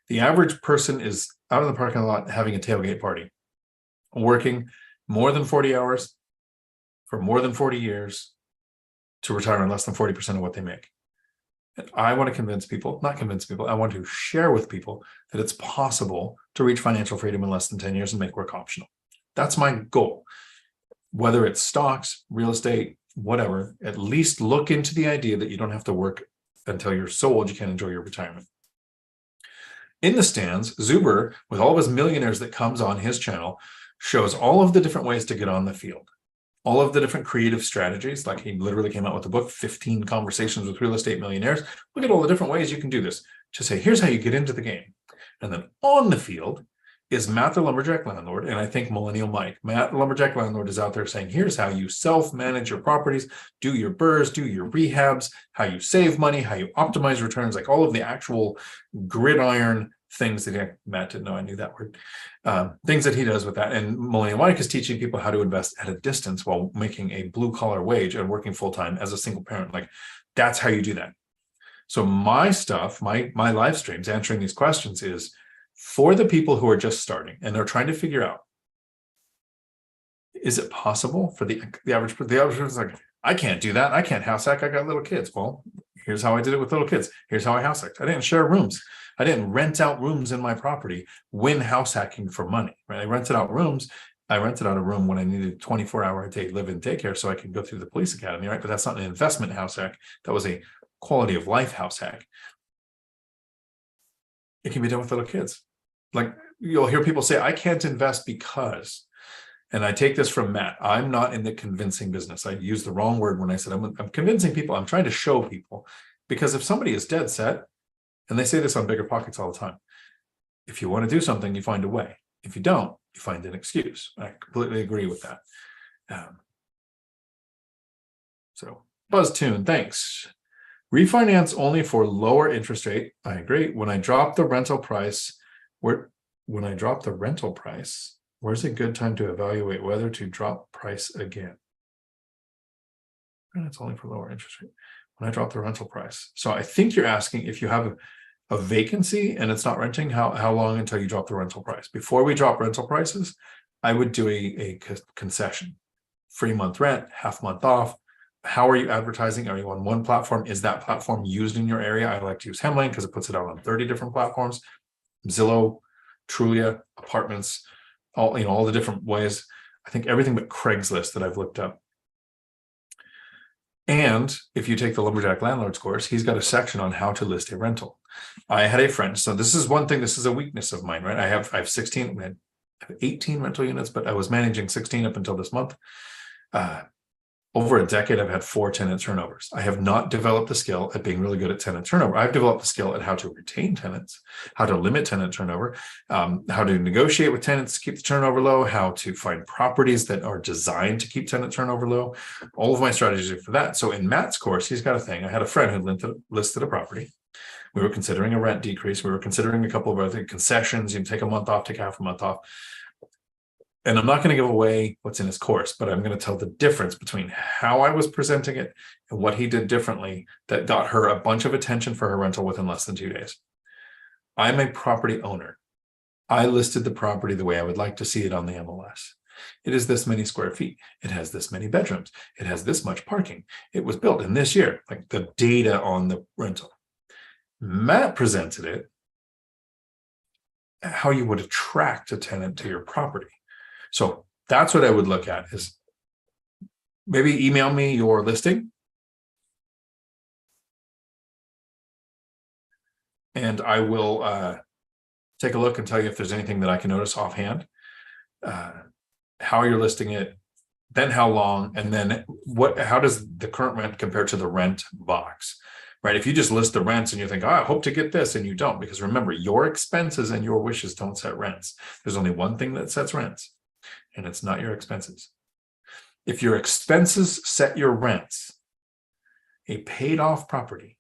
The average person is out in the parking lot having a tailgate party, working more than 40 hours for more than 40 years to retire on less than 40% of what they make. And I want to convince people, not convince people, I want to share with people that it's possible to reach financial freedom in less than 10 years and make work optional. That's my goal. Whether it's stocks, real estate, whatever, at least look into the idea that you don't have to work until you're so old you can't enjoy your retirement. In the stands, Zuber, with all of his millionaires that comes on his channel, shows all of the different ways to get on the field. All of the different creative strategies, like he literally came out with the book, 15 Conversations with Real Estate Millionaires. Look at all the different ways you can do this. To say, here's how you get into the game. And then on the field is Matt the Lumberjack Landlord, and I think Millennial Mike. Matt the Lumberjack Landlord is out there saying, here's how you self-manage your properties, do your BRRRRs, do your rehabs, how you save money, how you optimize returns, like all of the actual gridiron things that Matt didn't know I knew that word. Things that he does with that. And Millennial Mike is teaching people how to invest at a distance while making a blue-collar wage and working full-time as a single parent. Like, that's how you do that. So my stuff, my live streams answering these questions is for the people who are just starting and they're trying to figure out, is it possible for the average person is like, I can't do that. I can't house hack. I got little kids. Well, here's how I did it with little kids. Here's how I house hacked. I didn't share rooms. I didn't rent out rooms in my property when house hacking for money, right? I rented out rooms. I rented out a room when I needed 24-hour a day live-in daycare so I could go through the police academy, right? But that's not an investment house hack. That was a quality of life house hack. It can be done with little kids. Like, you'll hear people say, I can't invest because, and I take this from Matt, I'm not in the convincing business. I used the wrong word when I said I'm convincing people. I'm trying to show people, because if somebody is dead set, and they say this on BiggerPockets all the time, if you want to do something, you find a way. If you don't, you find an excuse. I completely agree with that. So BuzzTune, thanks. Refinance only for lower interest rate. I agree. When I drop the rental price, where's a good time to evaluate whether to drop price again? And it's only for lower interest rate. When I drop the rental price. So I think you're asking if you have a vacancy and it's not renting, how long until you drop the rental price? Before we drop rental prices, I would do a concession. Free month rent, half month off. How are you advertising? Are you on one platform? Is that platform used in your area? I like to use Hemlane because it puts it out on 30 different platforms. Zillow, Trulia, apartments, all the different ways. I think everything but Craigslist that I've looked up. And if you take the Lumberjack Landlords course, he's got a section on how to list a rental. I had a friend. So this is one thing. This is a weakness of mine, right? I have 16, I have 18 rental units, but I was managing 16 up until this month. Over a decade, I've had 4 tenant turnovers. I have not developed the skill at being really good at tenant turnover. I've developed the skill at how to retain tenants, how to limit tenant turnover, how to negotiate with tenants to keep the turnover low, how to find properties that are designed to keep tenant turnover low. All of my strategies are for that. So in Matt's course, he's got a thing. I had a friend who listed a property. We were considering a rent decrease. We were considering a couple of other concessions. You can take a month off, take half a month off. And I'm not going to give away what's in his course, but I'm going to tell the difference between how I was presenting it and what he did differently that got her a bunch of attention for her rental within less than 2 days. I'm a property owner. I listed the property the way I would like to see it on the MLS. It is this many square feet. It has this many bedrooms. It has this much parking. It was built in this year, like the data on the rental. Matt presented it how you would attract a tenant to your property. So that's what I would look at is maybe email me your listing. And I will take a look and tell you if there's anything that I can notice offhand, how you're listing it, then how long, and then how does the current rent compare to the rent box, right? If you just list the rents and you think, I hope to get this, and you don't, because remember, your expenses and your wishes don't set rents. There's only one thing that sets rents, and it's not your expenses. If your expenses set your rents, a paid off property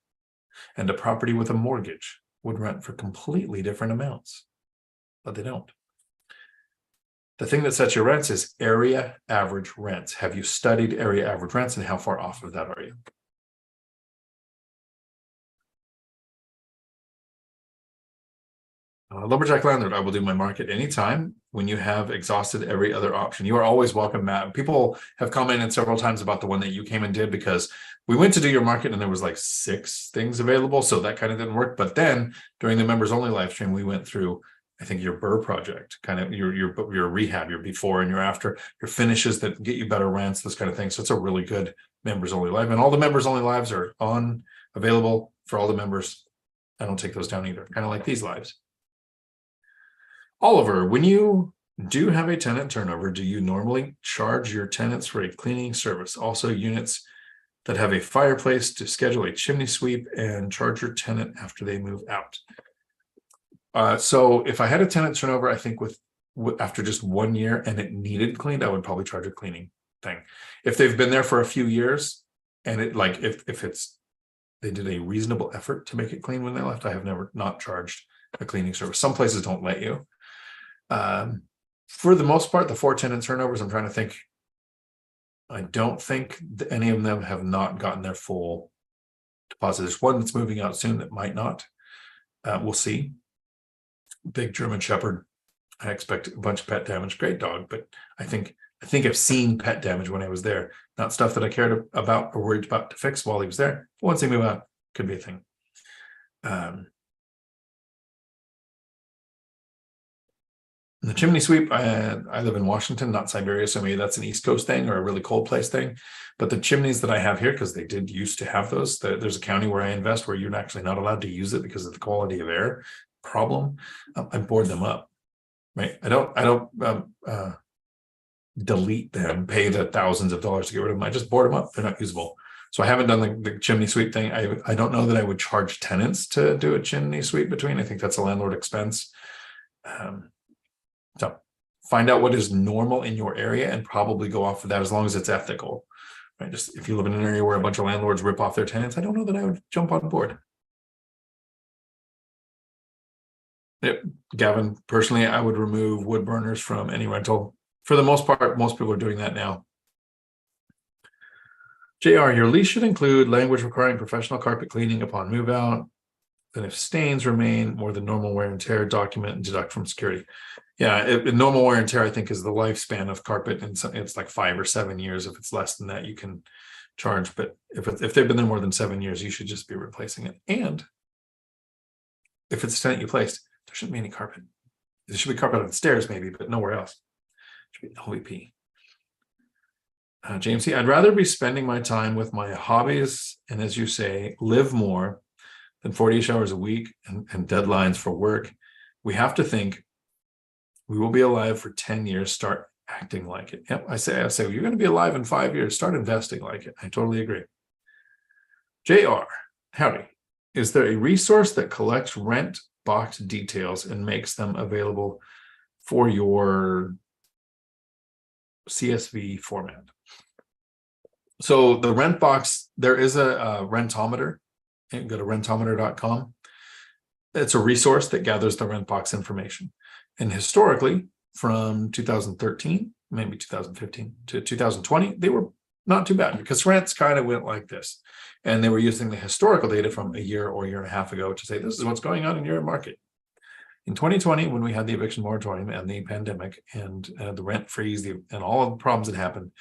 and a property with a mortgage would rent for completely different amounts, but they don't. The thing that sets your rents is area average rents. Have you studied area average rents and how far off of that are you? Lumberjack Landlord, I will do my market anytime when you have exhausted every other option. You are always welcome, Matt. People have commented several times about the one that you came and did because we went to do your market and there was like 6 things available. So that kind of didn't work. But then during the members only live stream, we went through, I think, your BRRRR project, kind of your rehab, your before and your after, your finishes that get you better rents, this kind of thing. So it's a really good members only live. And all the members only lives are available for all the members. I don't take those down either, kind of like these lives. Oliver, when you do have a tenant turnover, do you normally charge your tenants for a cleaning service? Also, units that have a fireplace to schedule a chimney sweep and charge your tenant after they move out. So if I had a tenant turnover, I think after just 1 year and it needed cleaned, I would probably charge a cleaning thing. If they've been there for a few years and it they did a reasonable effort to make it clean when they left, I have never not charged a cleaning service. Some places don't let you. For the most part, the 4 tenant turnovers, I'm trying to think. I don't think any of them have not gotten their full deposit. There's one that's moving out soon that might not. We'll see. Big German Shepherd. I expect a bunch of pet damage. Great dog, but I think I've seen pet damage when I was there. Not stuff that I cared about or worried about to fix while he was there. Once they move out, could be a thing. The chimney sweep, I live in Washington, not Siberia, so maybe that's an East Coast thing or a really cold place thing. But the chimneys that I have here, because they did used to have those, there's a county where I invest where you're actually not allowed to use it because of the quality of air problem. I board them up, right? I don't delete them, pay the thousands of dollars to get rid of them. I just board them up. They're not usable. So I haven't done the chimney sweep thing. I don't know that I would charge tenants to do a chimney sweep between. I think that's a landlord expense. So find out what is normal in your area and probably go off of that as long as it's ethical, right? Just if you live in an area where a bunch of landlords rip off their tenants, I don't know that I would jump on board. Yep. Gavin, personally, I would remove wood burners from any rental. For the most part, most people are doing that now. JR, your lease should include language requiring professional carpet cleaning upon move out. Then if stains remain more than normal wear and tear, document and deduct from security. Yeah, normal wear and tear, I think, is the lifespan of carpet, and it's like 5 or 7 years. If it's less than that, you can charge. But if they've been there more than 7 years, you should just be replacing it. And if it's a tenant you placed, there shouldn't be any carpet. There should be carpet on the stairs, maybe, but nowhere else. It should be LVP. James C., I'd rather be spending my time with my hobbies and, as you say, live more than 48 hours a week and deadlines for work. We have to think we will be alive for 10 years, start acting like it. Yep, I say, well, you're going to be alive in 5 years, start investing like it. I totally agree. JR, howdy. Is there a resource that collects rent box details and makes them available for your CSV format? So the rent box, there is a rentometer. You can go to rentometer.com. It's a resource that gathers the rent box information. And historically, from 2013, maybe 2015 to 2020, they were not too bad because rents kind of went like this. And they were using the historical data from a year or year and a half ago to say, this is what's going on in your market. In 2020, when we had the eviction moratorium and the pandemic and the rent freeze and all of the problems that happened,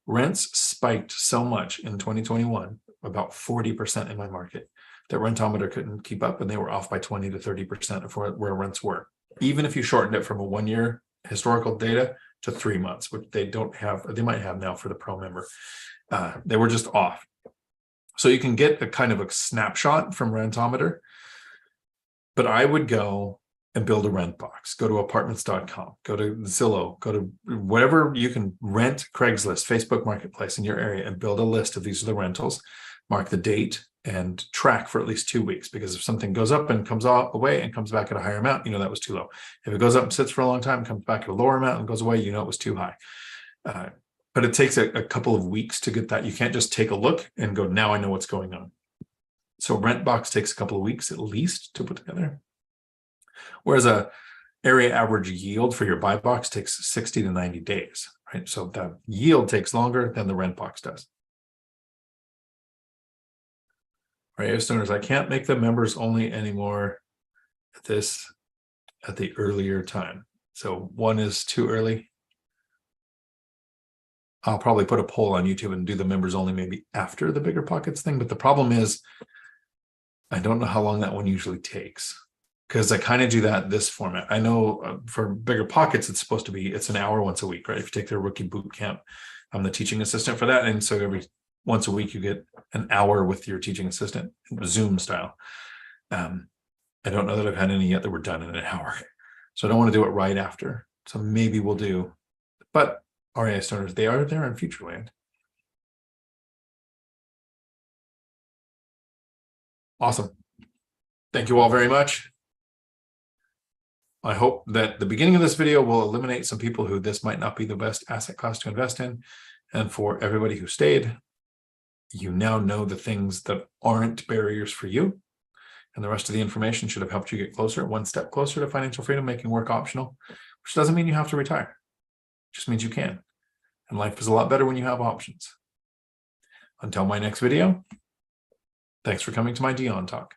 rents spiked so much in 2021, about 40% in my market, that Rentometer couldn't keep up, and they were off by 20 to 30% of where rents were. Even if you shortened it from a 1 year historical data to 3 months, which they don't have, they might have now for the pro member, they were just off. So you can get a kind of a snapshot from Rentometer, but I would go and build a rent box. Go to apartments.com, go to Zillow, go to whatever you can rent, Craigslist, Facebook Marketplace in your area, and build a list of these are the rentals, mark the date, and track for at least 2 weeks, because if something goes up and comes away and comes back at a higher amount, you know that was too low. If it goes up and sits for a long time, comes back at a lower amount and goes away, you know it was too high. But it takes a couple of weeks to get that. You can't just take a look and go, now I know what's going on. So rent box takes a couple of weeks at least to put together. Whereas a area average yield for your buy box takes 60 to 90 days, right? So the yield takes longer than the rent box does. Right, owners, I can't make them members only anymore at the earlier time. So 1 is too early. I'll probably put a poll on YouTube and do the members only maybe after the BiggerPockets thing. But the problem is, I don't know how long that one usually takes, because I kind of do that this format. I know for BiggerPockets, it's supposed to be, it's an hour once a week, right? If you take their rookie boot camp, I'm the teaching assistant for that. And so once a week, you get an hour with your teaching assistant, Zoom style. I don't know that I've had any yet that were done in an hour. So I don't want to do it right after. So maybe we'll do, but REI starters, they are there in Futureland. Awesome. Thank you all very much. I hope that the beginning of this video will eliminate some people who this might not be the best asset class to invest in. And for everybody who stayed, you now know the things that aren't barriers for you. And the rest of the information should have helped you get closer, one step closer to financial freedom, making work optional, which doesn't mean you have to retire. It just means you can. And life is a lot better when you have options. Until my next video, thanks for coming to my Dion Talk.